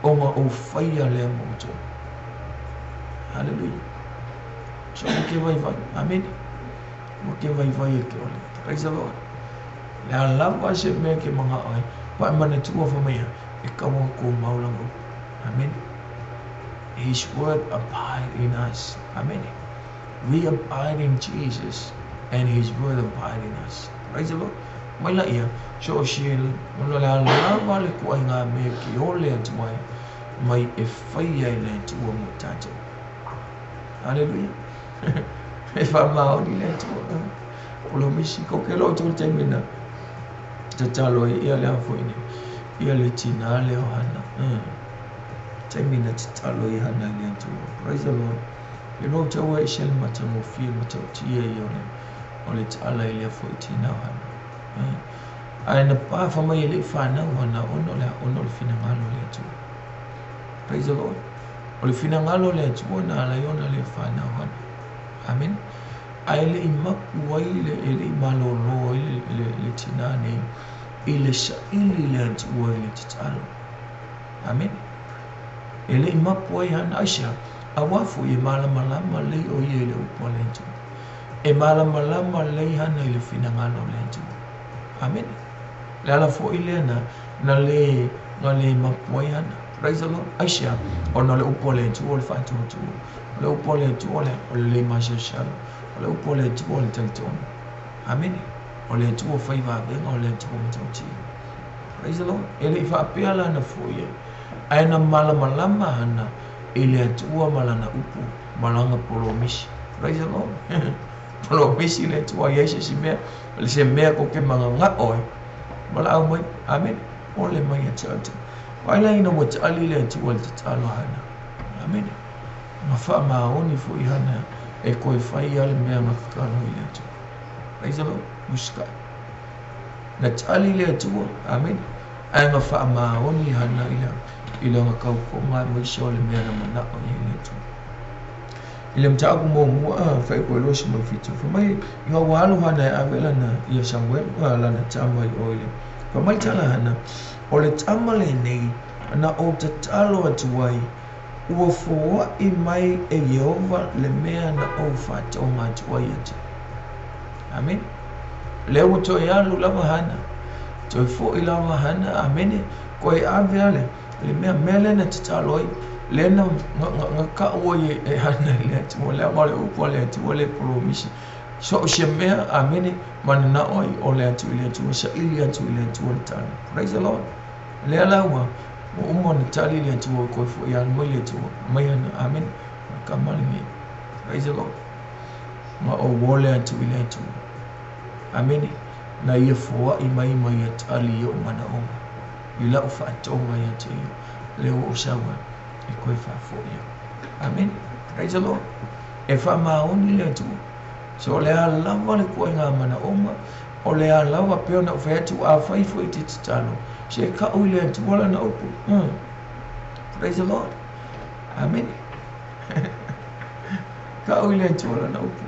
o ma o faia le mo tu. Hallelujah. So ke vai. Amen. Mungkin vai ke ole. Praise the Lord. La lava se me ke mga ai. Pa mana tu of me e ka mo ko maulang. Amen. His word abide in us. Amen. We abide in Jesus and his word abide in us. Praise the Lord. Mai la ia so shil mo la lava le ko nga me ke ole atwai mai e fai ai le tu mo tato. Hallelujah. If I'm out in it, Polo Michico, Kelo to Temina, the Talo, Elia Foine, Elitina, Leohana, 10 minutes, Talo, Hana, to praise the Lord. You know, to away shell matamo feel mato tia yonem, or it's Alalia 14 now. And the path for my elite fan now, onol finangalo letu. Praise the Lord. Or finangalo letu, one alayona le fan now. Amen. Aile imakuwa ile malolo ile tinane ile shaili le tuwa ile titalo. Amen. Ile imakuwa yana Aisha awafu ye malama le oye ile upolentu. E malama le hana ile finangalo lentu. Amen. Lala fo ile na le imakuwa yana. Praise the Lord. Aisha ona le upolentu ole fatu tu. Le upole tu ole majeshal ole upole tu ole telton. Amen. Ole tu faiva be ole tu mtoti. Praise the Lord. Ele fa piala na foye. Aina malama hana ele tu malana upu malanga polomishi. Praise the Lord. Polomishi le tu Yesu sibe le se me ko ke manga oi. Mala mai. Amen. Ole mai church. Wala ina wat ali le tu ole talo hana. Amen. Mafa maoni fo ihana e ko fai al me makano ile tu. Praise the Lord. Muska. Na tali le tu. Amen. Ai mafa maoni hana ila ngakau ko ma mwisho le me na mana o ile tu. Ile mtaku mo fai ko lo shi mafitu. Fa mai yo walu hana avela na ya shangwe la na tama ile. Fa mai tala hana ole tamale nei na o tatalo atuai ua foa I mai e Yehova le mea na o whatonga tua iatu. Amen. Leo to yalu lava hana. To fo I lava hana. Amen. Koe ave ale. Le mea mele na titaloi. Lena ngaka oye e hana le atu. Le wale upo le atu. Le promisi. So she mea. Amen. Mana oi o le atu ile atu. Sa ili atu ile atu. Praise the Lord. Le alawa. Umon tali le atu. Koe fo yan mo le atu. Mayana. Amen. Kamali. Praise the Lord. Ma o wole atu ile atu. Amen. Na ia foa I mai at ali o mana oma. I lau whaatonga ia te ia. Leo o sawa I koe whaafo ia. Amen. Praise the Lord. E wha maoni lea tu. So lea lawa le koe ngā mana oma. O lea lawa peo na uwhea tu a whaifo I te talo. Se ka ui lea tu wala na upu. Praise the Lord. Amen. Ka ui lea tu wala na upu.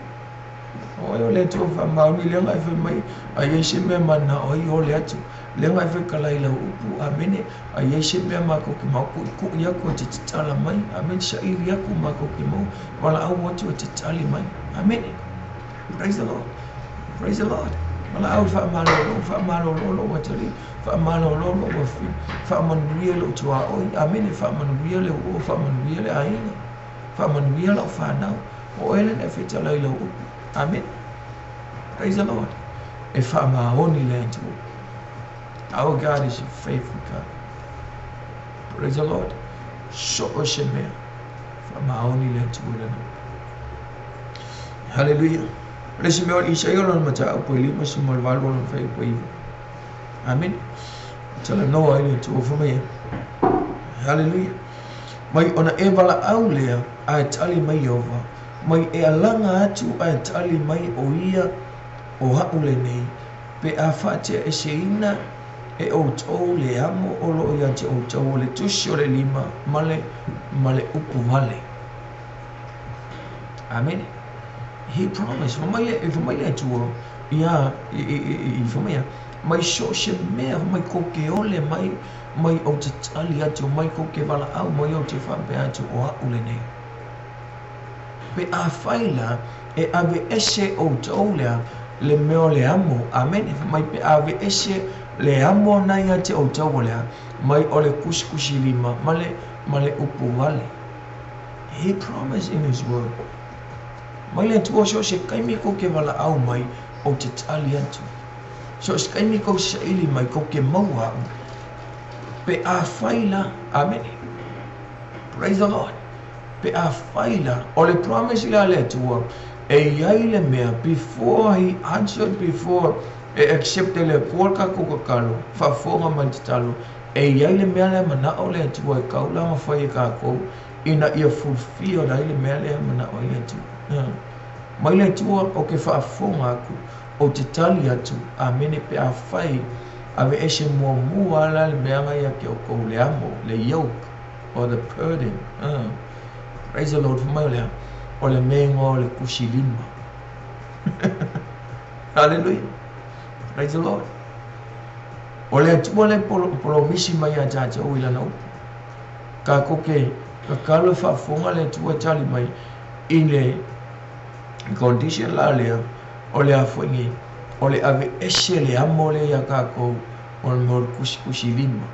O le tu fa mauni le ngai fe mai a yese me mana o I o le atu le ngai fe kala I la upu amene a yese me ma ko ki ma ku ya ko te tala mai amen sa I ya ku ma ko ki mo wala au mo te tali mai amen. Praise the Lord. Praise the Lord. Wala au fa malo lo wa tali fa malo lo wa fi fa man rielo tu a o amen fa man rielo o fa man rielo ai fa man rielo fa na o ele ne fe tala I la upu. Amen. Praise the Lord. If I'm only learn to our God is a faithful God. Praise the Lord. So Osheme. If I'm only learn to hallelujah. Praise the Lord. Isayo lang mata upo lima sumalwalo ng faith po ibo. Amen. Tala no ay learn to for me. Hallelujah. May ona ebala aulea ay tali may over. Mai e alanga atu a tali mai o ia o haule nei pe a whatea e seina e o tau le amo o lo ia te o tau le tusi o le lima male upu vale. Amen. He promised. Whamai le tua ia I whamai mai so se mea mai koke ole mai o te tali atu mai koke wala au mai o te whampe atu o haule nei. Pe a whaila e ave ese o taulea le meo le amo. Amen. Mai pe ave ese le amo nai a te o taulea mai o le kuskusi lima male upu vale. He promised in his word. Mai le tua so se kaimi ko ke wala au mai o te tali atu. So se kaimi ko sa ili mai ko ke maua pe a whaila. Amen. Praise the Lord. Pe a whaila, o le promise I le tua, e iai le mea, before he answered, before e accepted le polka kukakalo, whafonga mantitalo, e iai le mea le mana o le tua, e kaula ma whai e kako, ina ia fulfio da le mea le mana o le tua. Mai le tua o ke whafonga aku, o te tali atu, a mene pe a whai, ave ese mua ala le mea ngai ake o kou le amo, le yoke, or the burden. Praise the Lord for my life. Ole mengo ole kushilima. Hallelujah. Praise the Lord. Ole tuole polomisi mai ajaja o ila na upu. Ka koke ka kalo whafonga le tua tali mai ile condition la lea ole afuengi ole ave eshe le amo le ya kako ole mor kushilima.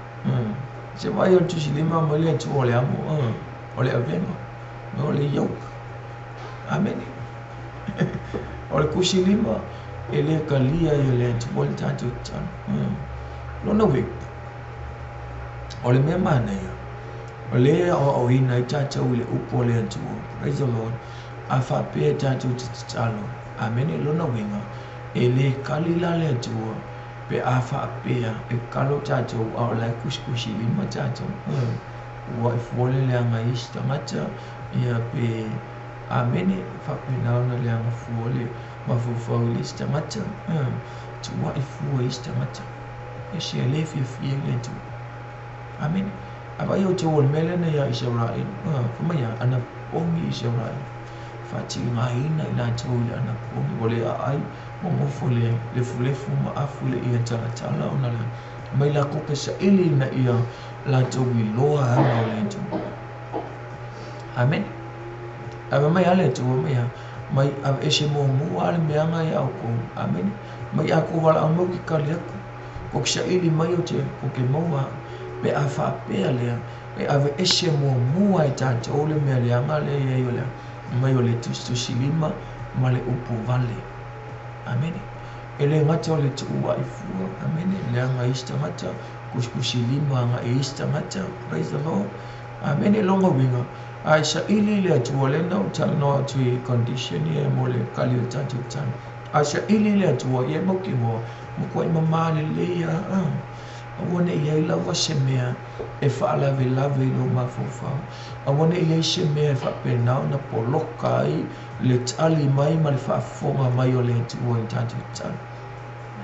Se vai o tushilima mo le tua ole amo. Ole avengo. Ole yoke. Amen. Ole kushilima ele kalia ele tibol tatu tan. Lona wik. Ole me mana ya. Ole o ina tata ule upole atu. Praise the Lord. Afa pe tatu talo. Amen. Lona winga ele kalila le atu. Pe afa pe e kalo tatu o la kushilima tatu. Wa ifole le anga istamata ia pe amene fa pe naona le anga fuole mafufa istamata tu wa ifu istamata e se le fi le tu. Amen. Aba yo te wol melena ya Israel kuma ya ana pongi Israel fati ngaina ina tu ana pongi wole ai mo fole le fule fuma afule ia tala ona la mai la ko ke sa ili na ia la tu loa ha le tu. Amen. Ava mai ale tu mai mai ava ese mo ale me anga ya ko. Amen. Mai aku wala amo ki kali aku. Ko ksa ili mai o te ko ke moa pe afa pe ale e ava ese mo ai tante ole me ale anga le ye yo le mai ole tu silima male upu vale. Amen. Ele ngati ole tu wa ifu. Amen. Le anga ista mata kusilima anga ista mata. Praise the Lord. Amen. Longo winga. Aisha ili le tu ole no tal no tu condition ye mole kali o tante tan. Aisha ili le tu ye mo ki mo ko mama le ya. Awone ye lava semea e fa lave no mafofa. Awone ye semea fa pena na polokai le tali mai mal fa fonga mai ole tu o tante tan.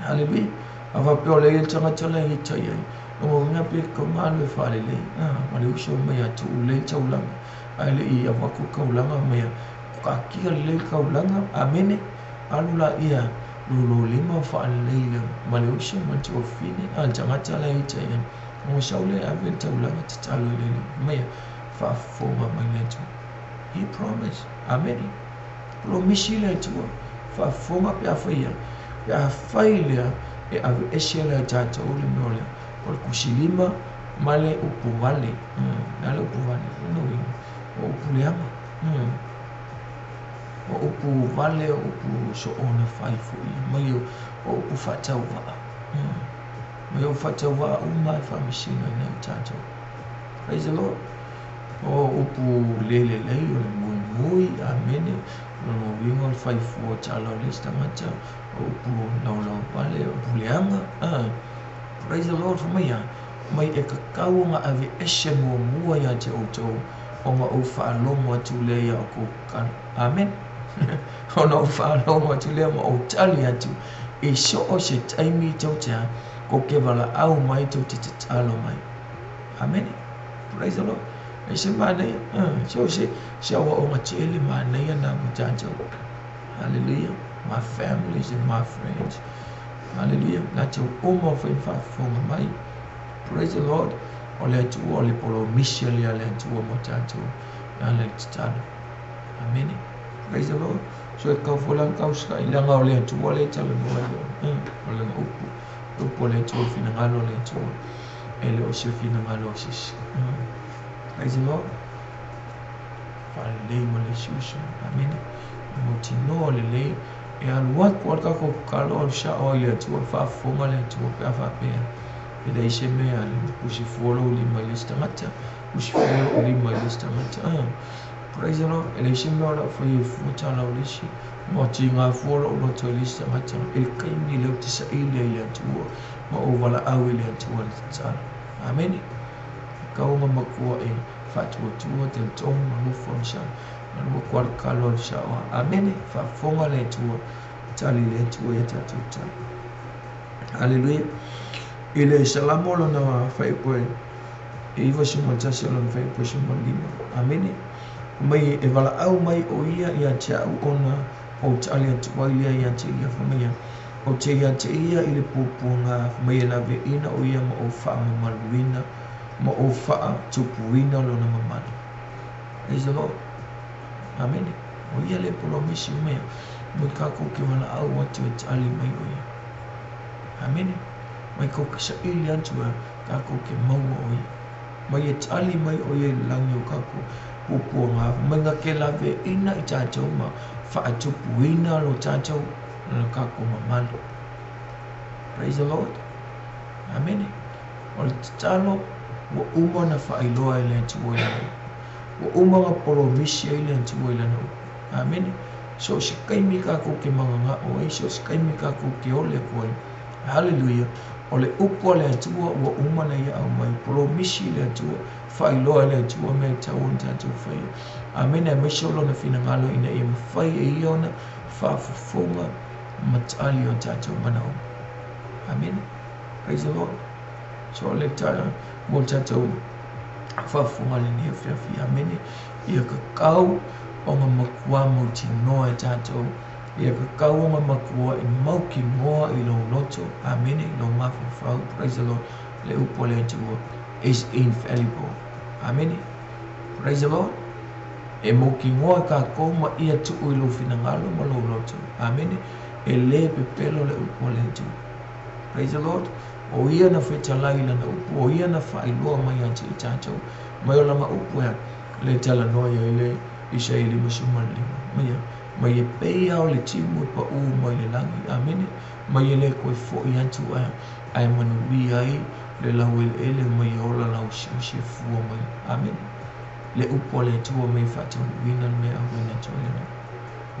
Hallelujah. Ava pe ole ye tanga tala hita ye. O nga pe ko ngalo fa le. Mali usho mai atu le taulanga. Ale I ava ko kaulanga mai ka kia le kaulanga. Amen. Alula ia lulu lima fa le mali usho man tu ofine al tanga tala hita ye. O shaule ave taulanga talo le mai fa fonga mai le tu. He promised. Amen. Promisi le tu fa fonga pe afia. Ya failure e ave esela tata ole mole por kusilima male upuvale nale upuvale no wi o upuliama o upuvale upu so ona fai fu mai o upufata uva mai o fata uva uma famishina na tata. Praise the Lord. O upu lele o muy amen. No wingo fai fu tala lista mata upu no vale upulianga. Praise the Lord for me. Mai e kakau nga ave ese mua ya te auto o nga ufa alongo atu lea o kukan. Amen. O nga ufa alongo atu lea ma o tali atu e so o se taimi tautea ko ke wala au mai tau te talo mai. Amen. Praise the Lord. E se mana so se awa o nga tele mana ya na mutanjo. Hallelujah. My families and my friends. Hallelujah. Not your omo for my. Praise the Lord. Ole tu ole polo micheli ale tu omo tanto. Ale tano. Amen. Praise the Lord. So ka folang kauska ilanga ole tu ole talo mo. Ole upu ole tu fina ngalo ole tu. Ele o se fina ngalo sis. Praise the Lord. Fale mo le susu. Amen. Motino le e alua kualka ko kalo sha oile tu fa fonga le tu pa fa pe e dai se me ale usi folo li malista mata usi folo li malista mata. Praise the Lord. E se me ora foi futa la olishi mo tinga folo lo to lista mata e kai ni le tu sa ile tu mo o wala awile tu ta. Amen. Ka o makua e fatu tu te tong no fonsa no kwal kalo sha. Amen. Fa fonga le tu tali le tu ya tatuta. Hallelujah. Ile salamo lo na fai poe e iwa sima tasi lo fai poe sima lima. Amen. Mai e wala au mai o ia tia ona o tali tu walia ia tia famia o tia tia ile pupunga mai la ve ina o ia ma o fa maluina ma o fa tupuina lo na mamani. Praise the Lord. Amen. O ia le promisi me kako ke wala au watu e tali mai o ia. Amen. Mai ko kisa ili antua kako ke maua o ia. Mai e tali mai o ia langi o kako pupunga mai nga ke lave ina i tātou ma fa tupuina lo tātou na kako mamani. Praise the Lord. Amen. O le talo wa uma na fa iloa ele tuwa ia. Wa uma nga promisi ele tuwa ia no. Amen. So si kaimi kako ke manga o so si kaimi kako ke ole ko. Hallelujah. Ole upo le tuwa wa uma na ia mai promisi le tuwa fa iloa le tuwa me tawon tatu fa. Amen. E mesholo na fina ngalo ina e mfai e iona fa fufunga matali o tatu manao. Amen. Praise the Lord. So le tala mo tatu fa funga le ni fi. Amen. Ia kakau o nga makua mo tino e tātou. Ia kakau o nga makua i mauki ngoa i lo loto. Amen. I lo mafufau. Praise the Lord. Le upo le tuo is infallible. Amen. Praise the Lord. e mo ki ngoa ka ko ma ia tu o lo fina ngalo ma lo lotu. Amen. E le pe pelo le upo le tu. Praise the Lord. O ia na feta laila na upo, o ia na whailua mai ati i tātou. Mai o lama upo ya, le tala noia i le isa i li masumalima. Mai e pei au le timu pa u mai le langi. Amen. Mai e le koe fo i atu ai manuwi ai, le lau ele mai ola lau si fua mai. Amen. Le upo le tua mai whatau wina me au wina toilena.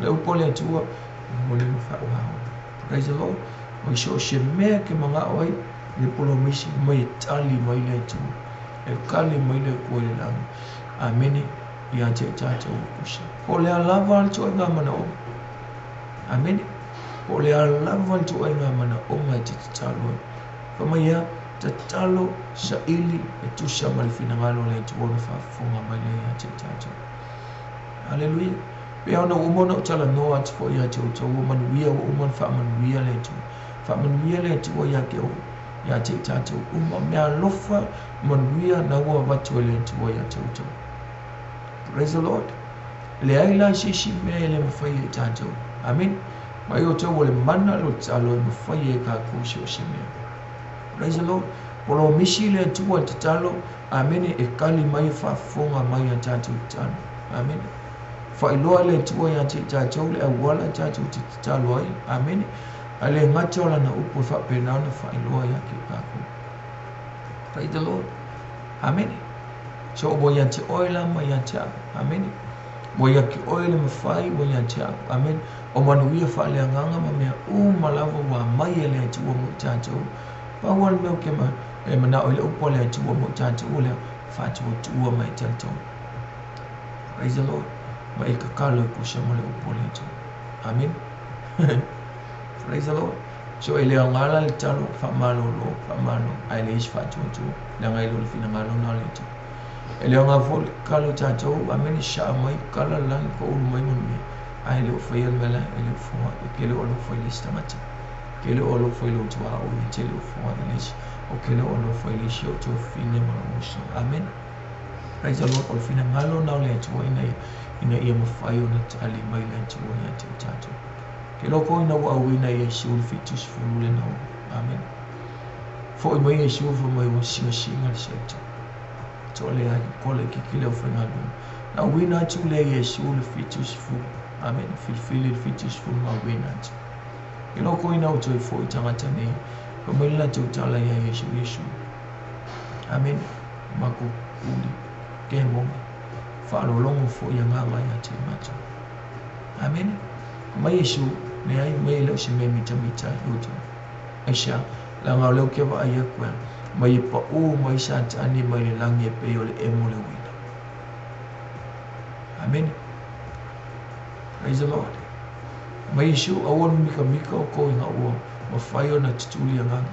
Le upo le tua, mo le mwhau hao. Praise the Lord. Mai so se mea ke mga oi, le polo misi mai tali mai le tua. E kali mai le koe le langi. Amen. Ia te tātou kusa. Po le alava al toa ngā mana o. Amen. Po le alava al toa ngā mana o ngai te tatalo. Pa mai ia, tatalo sa ili e tusa malifina ngalo le tua na whafunga mai le ia te tātou. Hallelujah. Pe ana umona o tala noa ati po ia te uta umanuia o uman whaamanuia le tua. Whaamanuia le tua ia ke o. Ia te tātou. Mea lofa manuia na ua watu le tua ia te uta. Praise the Lord. Le aila sisi mea le mawhai e tātou. Amen. Mai o tau le mana lo talo e mawhai e ka kusi o se mea. Praise the Lord. Polo misi le tua te talo. Amen. E kali mai whafonga mai a tātou talo. Amen. Whailoa le tua ia te tātou le awala tātou te talo ai. Amen. A le ngata ola na upo whapena na whailoa ia ki kako. Praise the Lord. Amen. So bo ia te oila mai ia te ako. Amen. Bo ia ki oile mawhai bo ia te ako. Amen. O manuia whale anganga ma mea malava wa mai e lea tua mo tātou. Pawal meo ke ma e mana oile upo lea tua mo tātou lea whatua tua mai tātou. Praise the Lord. Ma e kakalo e kusa mo le upo lea tua. Amen. Praise the Lord. So e lea ngala le talo whamalo lo whamalo ai le isi whatua tua. Lea ngai lo le fina ngalo na le tua. E lea ngā fol kalo tātou, ameni shaa mai, kala langi ko ulu mai manu ai leo whai almela, e leo whua, e ke leo alo whai lesi tangata. Ke leo alo whai lo tua au, e te leo whua i lesi, o ke leo alo whai lesi o tua whine mga uso. Amen. Praise the Lord, o whine ngalo nao lea tua ina ia mawhai o na tali mai lea tua ia te tātou. Ke leo ko ina wa au ina ia si ulu fitus fulu le nao. Amen. Fo i mai ia si ulu mai wa singa singa le seita. Tole ai kole ki kile o whangalu. Na wina atu le Yesu le fitus fu. Amen. Filfili le fitus fu ma wina atu. Ke loko ina uto i fo i tangata nei. Ka maila te utala ia Yesu. Amen. Mako uli. Ke monga. Whaalo longo fo i nganga ia te matu. Amen. Ma Yesu me ai me leo se me mita uto. Aisha la ngau leo ke wa aia kua. Mai pa o mai sa tani mai le langi e pe o le emo le wina. Amen. Praise the Lord. Mai isu awon mika o ko inga ua mawhaio na tutuli anganga.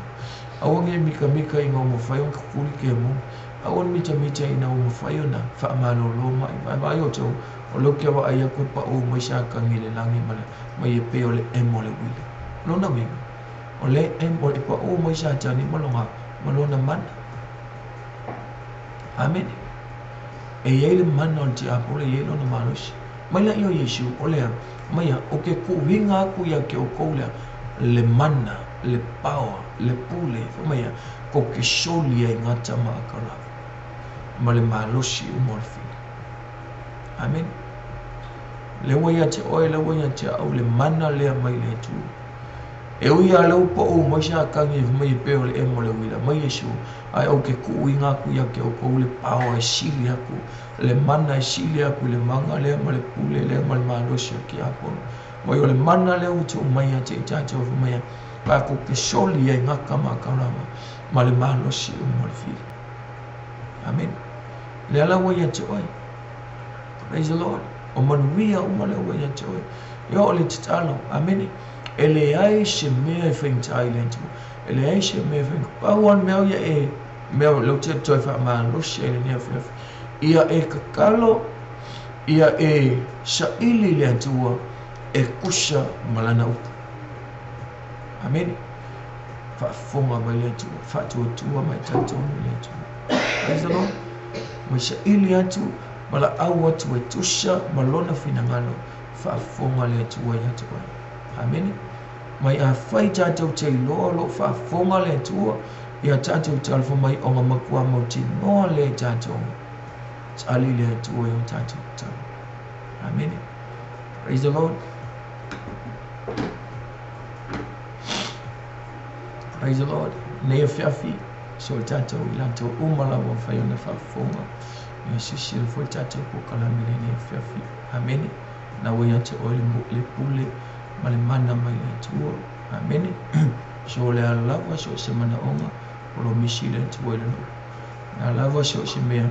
Awon e mika inga o mawhaio kakuli ke mo. Awon mita ina o mawhaio na whaamalo lo mai. Vai o tau o lo kia wa aia koe pa o mai sa kangi le langi mai e pe o le emo le wina. Lona winga. O le emo e pa o mai sa tani malonga. Malona mana. Amen. E yele mana on te apo le yele ona malusi. Mai la io Yesu o lea. Mai o ke ku winga aku ia ke o koulea. Le mana, le power, le pule. Mai ko ke soli e ngata maa karawa. Ma le malusi umorfi. Amen. Le waya te oe, le waya te au, le mana lea mai le tu. E ui a lau po o mai sa kangi mai peo le emo le wila. Mai Yesu, ai au ke ku inga aku ia ke o kou le pao e sili aku. Le mana e sili aku, le manga lea ma le pule lea ma le malosi a ki apo. Mai o le mana lea utu mai a te itato o mai a. Pai ko ke soli e ngaka ma karawa. Ma le malosi o mo le fili. Amen. Le ala wai a te oi. Praise the Lord. O manuia o ma le wai a te oi. Ia o le titalo. Amen. Ele ai se mea e whaintai le tu. Ele ai se mea e whaintai. Pauan mea ia e mea lau te toi wha maa losi e le nea whiawhi. Ia e kakalo, ia e saili le atua e kusa malana upu. Amen. Whaafonga mai le atua. Whaatua tua mai tautonu le atua. Praise the Lord. Mai saili atu Mala au atu e tusha malona finangalo whaafonga le atua i atua. Amen. Mai a whai tātou te lolo whaafonga le atua i a tātou talfa mai o ngā makua mauti noa le tātou. Tali le atua i o tātou tau. Amen. Praise the Lord. Praise the Lord. Nei a whiawhi, so tātou i lantou umalawa whai ona whaafonga. I sisira fo tātou po kalamile nei a whiawhi. Amen. Na wei ate o le pule, ma le mana mai le atua. Amen. So le alawa so se mana onga, o lo misi le atua i lano. Na alawa so se mea,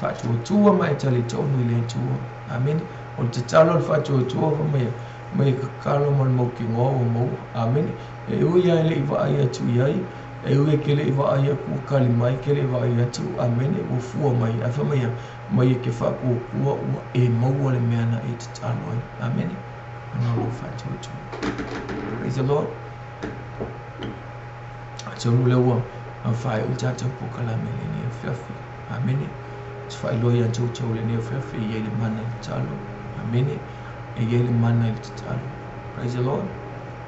whaatua tua mai tali tonu i le atua. Amen. O te talo le whaatua tua wa mea, mai kakalo man mau ki ngō o mau. Amen. E ui ai le iwa ai atu iai, e ui ke le iwa ai aku kali mai, ke le iwa ai atu. Amen. O fua mai, awha mea, mai ke whaaku ua ua e maua le mea na e te talo ai. Amen. Ana lo whaatua tua. Praise the Lord. Atonu le ua, a whae o tātou pokalame le ne whiawhi. Amen. Te whae loi a tau le ne whiawhi i le mana le talo. Amen. E le mana le talo. Praise the Lord.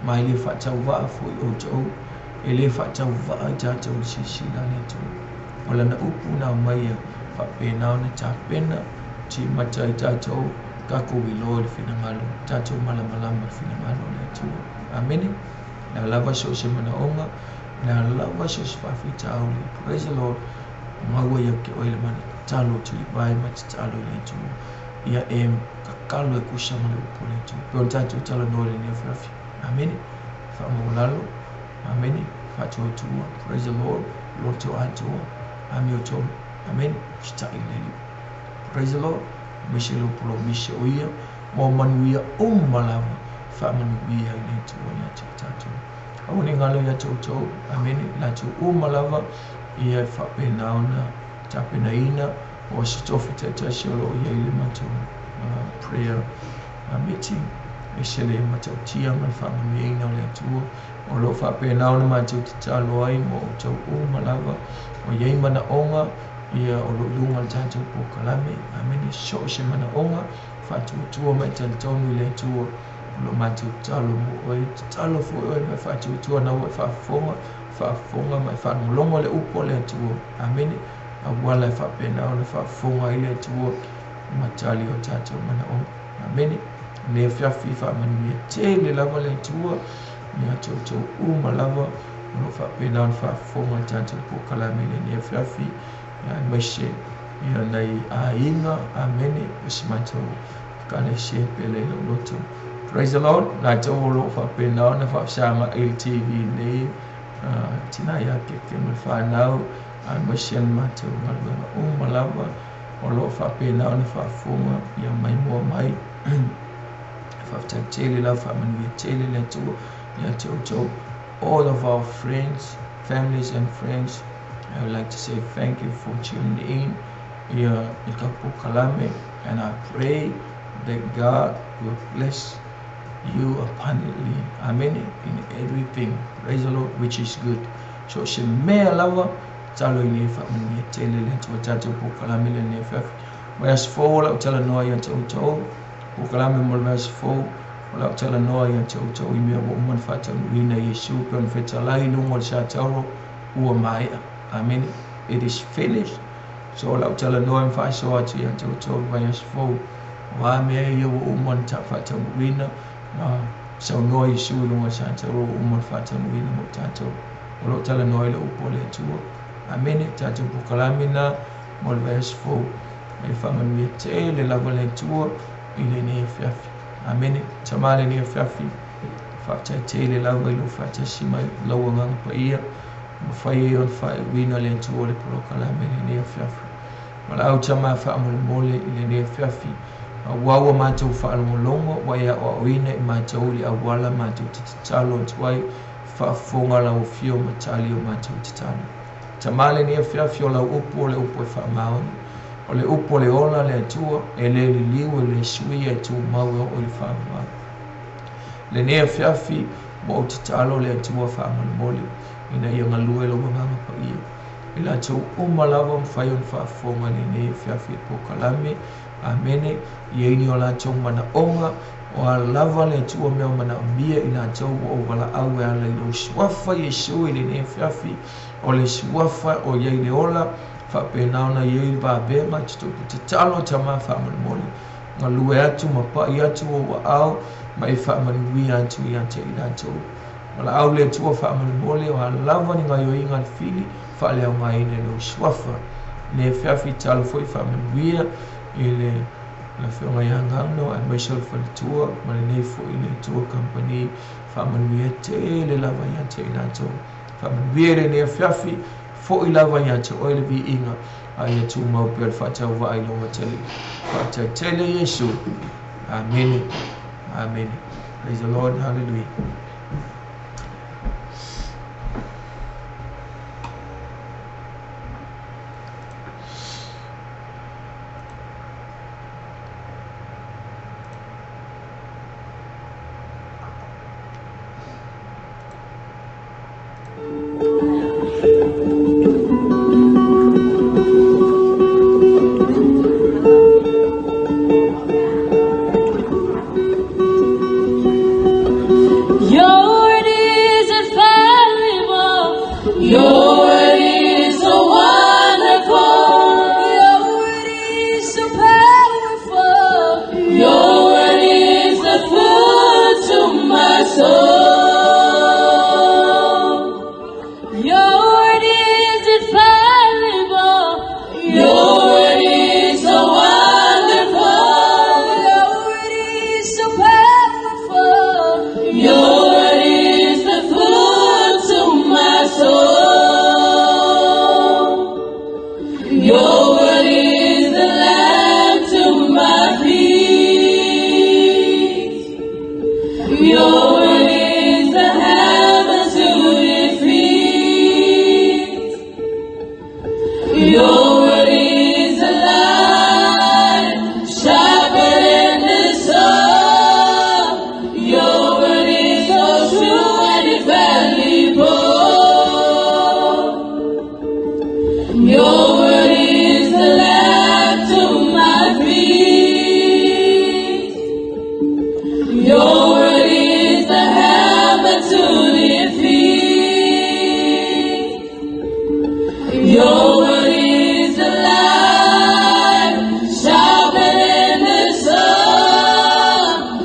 Mai le whaatau waa fo i o tau. E le whaatau waa i tātou sisi la le tau. Ola na upu na mai a whapena o na tāpena. Ti mata i tātou kako i loa le whinangalo. Tātou malamalama le whinangalo le tua. Amen. Na lava so se mana onga. Na lava so se whawhi tauli. Praise the Lord. Maua ia ke oile mana talo tu i vai mati talo le tua. Ia e kakalo e kusama le upo le tua. Peo tātou talo nore ni whawhi. Amen. Whamolalo. Amen. Whatua tua. Praise the Lord. Loto atua. Ami o tolu. Amen. Shita i leli. Praise the Lord. Mishe lo polo mishe o ia. Mo manuia o malawa. Whamanuia i le tua i atu tātou. Aune ngalo ia tau. Amen. Latu o malawa. Ia whapena ona. Tapena ina. O sitofi tata siolo ia i le matou. Prayer meeting. E sele matau tia man whamanu e ina o le atua. O lo whapena ona matau te talo ai mo o tau o malawa. O iei mana onga. Ia o lo lunga le tātou po kalame. Amen. So se mana onga. Whatua tua mai tali tonu i le atua. O lo matau talo mo oi. Talo fo oi mai whatua tua na oi whaafonga. Whaafonga mai whanulongo le upo le atua. Amen. A wala e whapena ona whaafonga i le atua. Matali o tātou mana onga. Amen. Ne whiawhi whamanu ia te le lava le atua. Ni a tau uma lava. O lo whapena ona whaafonga tātou po kalame le ne whiawhi. Ia maise. Ia nei a inga. Amen. O si matau. Kane se pele lo loto. Praise the Lord. Nā tau o lo whapena ona whaapsanga LTV nei. Tina ia ke me whanau. A maise an matau. Ngalwenga uma lava. O lo whapena ona whaafonga. Ia mai mua mai. Tele la family tele la to ya to all of our friends, families and friends. I would like to say thank you for tuning in here in Kapu Kalame, and I pray that God will bless you abundantly. Amen. In everything. Praise the Lord, which is good. So she may allow talo ni family tele la to tato Kalame le nefa. Whereas for all tell no ya to o kalame mo verse 4 ola tala noa ia tau i mea o man fata nuina Yesu pe on feta lai lungo sa tau ua mai. Amen. It is finished. So ola tala noa in fa so atu ia tau verse 4 wa mea ia o man ta fata nuina sa noa Yesu lungo sa tau o man fata nuina mo tau ola tala noa le upo le tu. Amen. Tatu po kalame na mo verse 4 e fa man te le lava le tu ile ne whiawhi. Amen. Tamale ne whiawhi. Whaatai tele lau mai lo whaatai si mai laua ngang pa ia. Mwhai on whai wina le tu ole polo kalame ne whiawhi. Mala au tama whaamole mole ile ne whiawhi. Wawa mātou whaalongolongo waia o wina i mātou li awala mātou te talo tuai whaafonga lau fio matali o mātou te talo. Tamale ne whiawhi o lau upo le upo e whaamaoni. O le upo le ola le atua e le liu e le sui e tu mau o le whaamua. Le nea whiawhi mo o te talo le atua whaamale mole. Ina ia ngalue lo manganga pa ia. ila tau umalava mfayon fa fonga ni fiafi pokalame amene yeini ola tau mana onga o lava le tua mea mana mia ina tau o wala au e ala ilo swafa Yesu ile ne fiafi o le swafa o yeile ola fa penaona yeile ba bema tuto talo tama fa moli ngalue atu mapa atu o au mai fa mani atu yante ina tau wala au le tua fa moli o lava ni ngayo inga fili fa le ngai ne lo swafa ne fiafi talo foi fa mani ile la firma yang no and myself for the tour my for in the tour company family le lava yante inato family ne fiafi for lava yante oil be inga ay tu mau per fata va ai no tele fata tele Yesu amen amen praise the Lord hallelujah.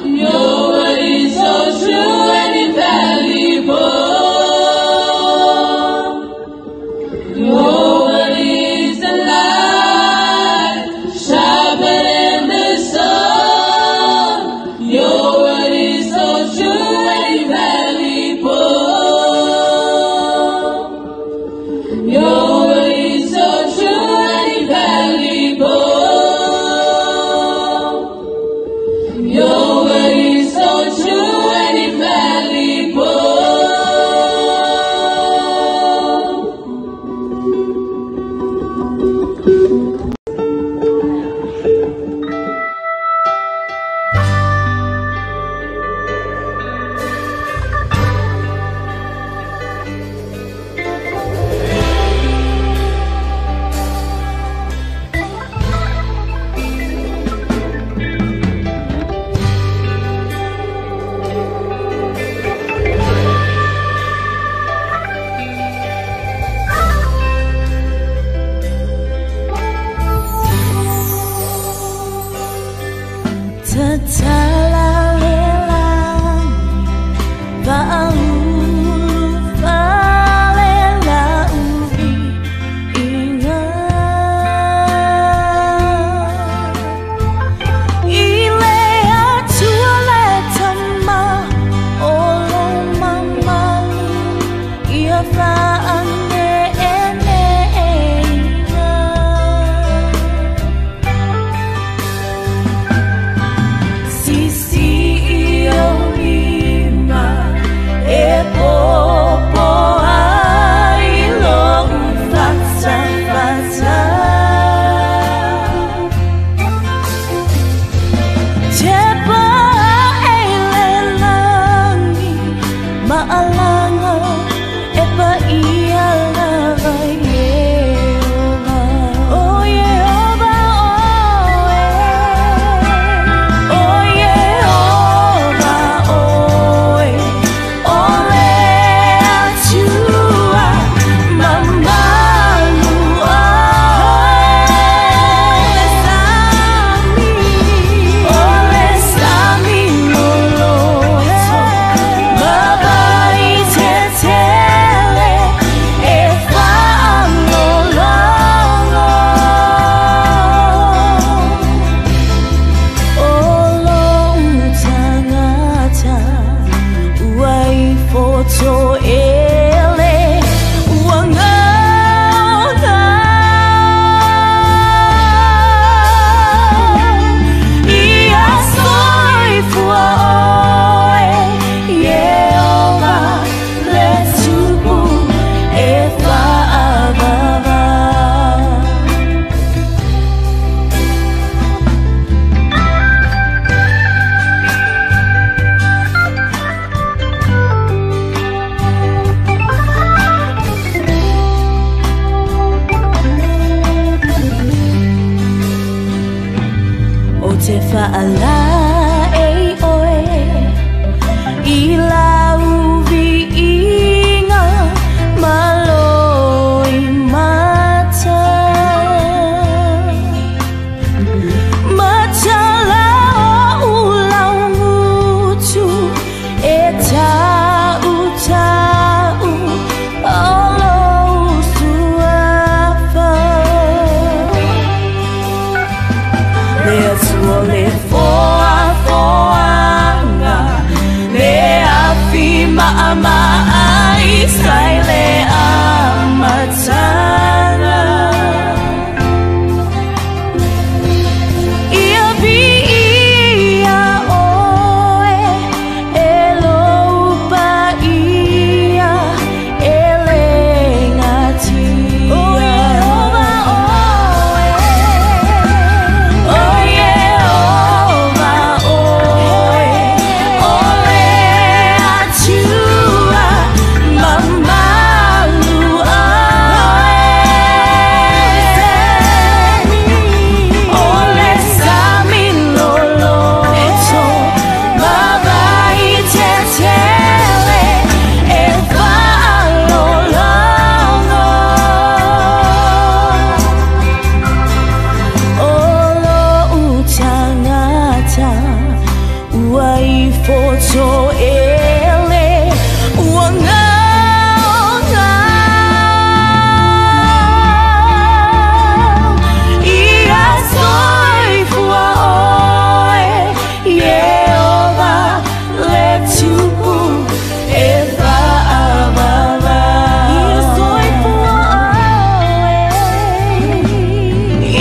Your word is so true and invaluable. photo ele uanga ia soi fuoe Yehova letubu efa ababa te fa'ala e oe I lauvi inga maloi mata Matala o ulau mutu e tau olo suafa Le foanga le afima ama Israele amatana ia via oe elopa ia elengatia oh Yehova photo ele uanga ia soi fuoe Yehova letubu efa ababa ia soi fuoe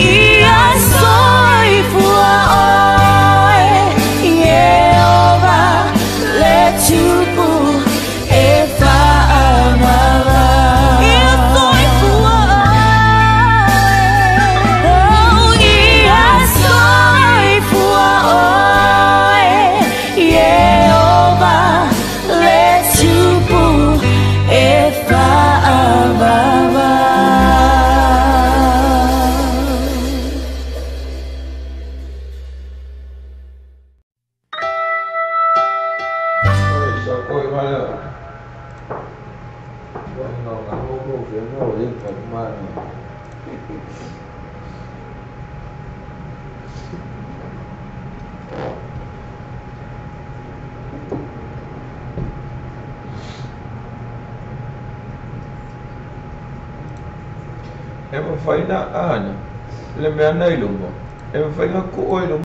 ia soi fuoe Tupu efa amava ia soi fuoe Yehova letupu efa amava Ôi mà lợ nó ngắn vô phía nó lên phần mà em phải đã à nhỉ lên bé đây đúng không em phải ngắt cỗi đúng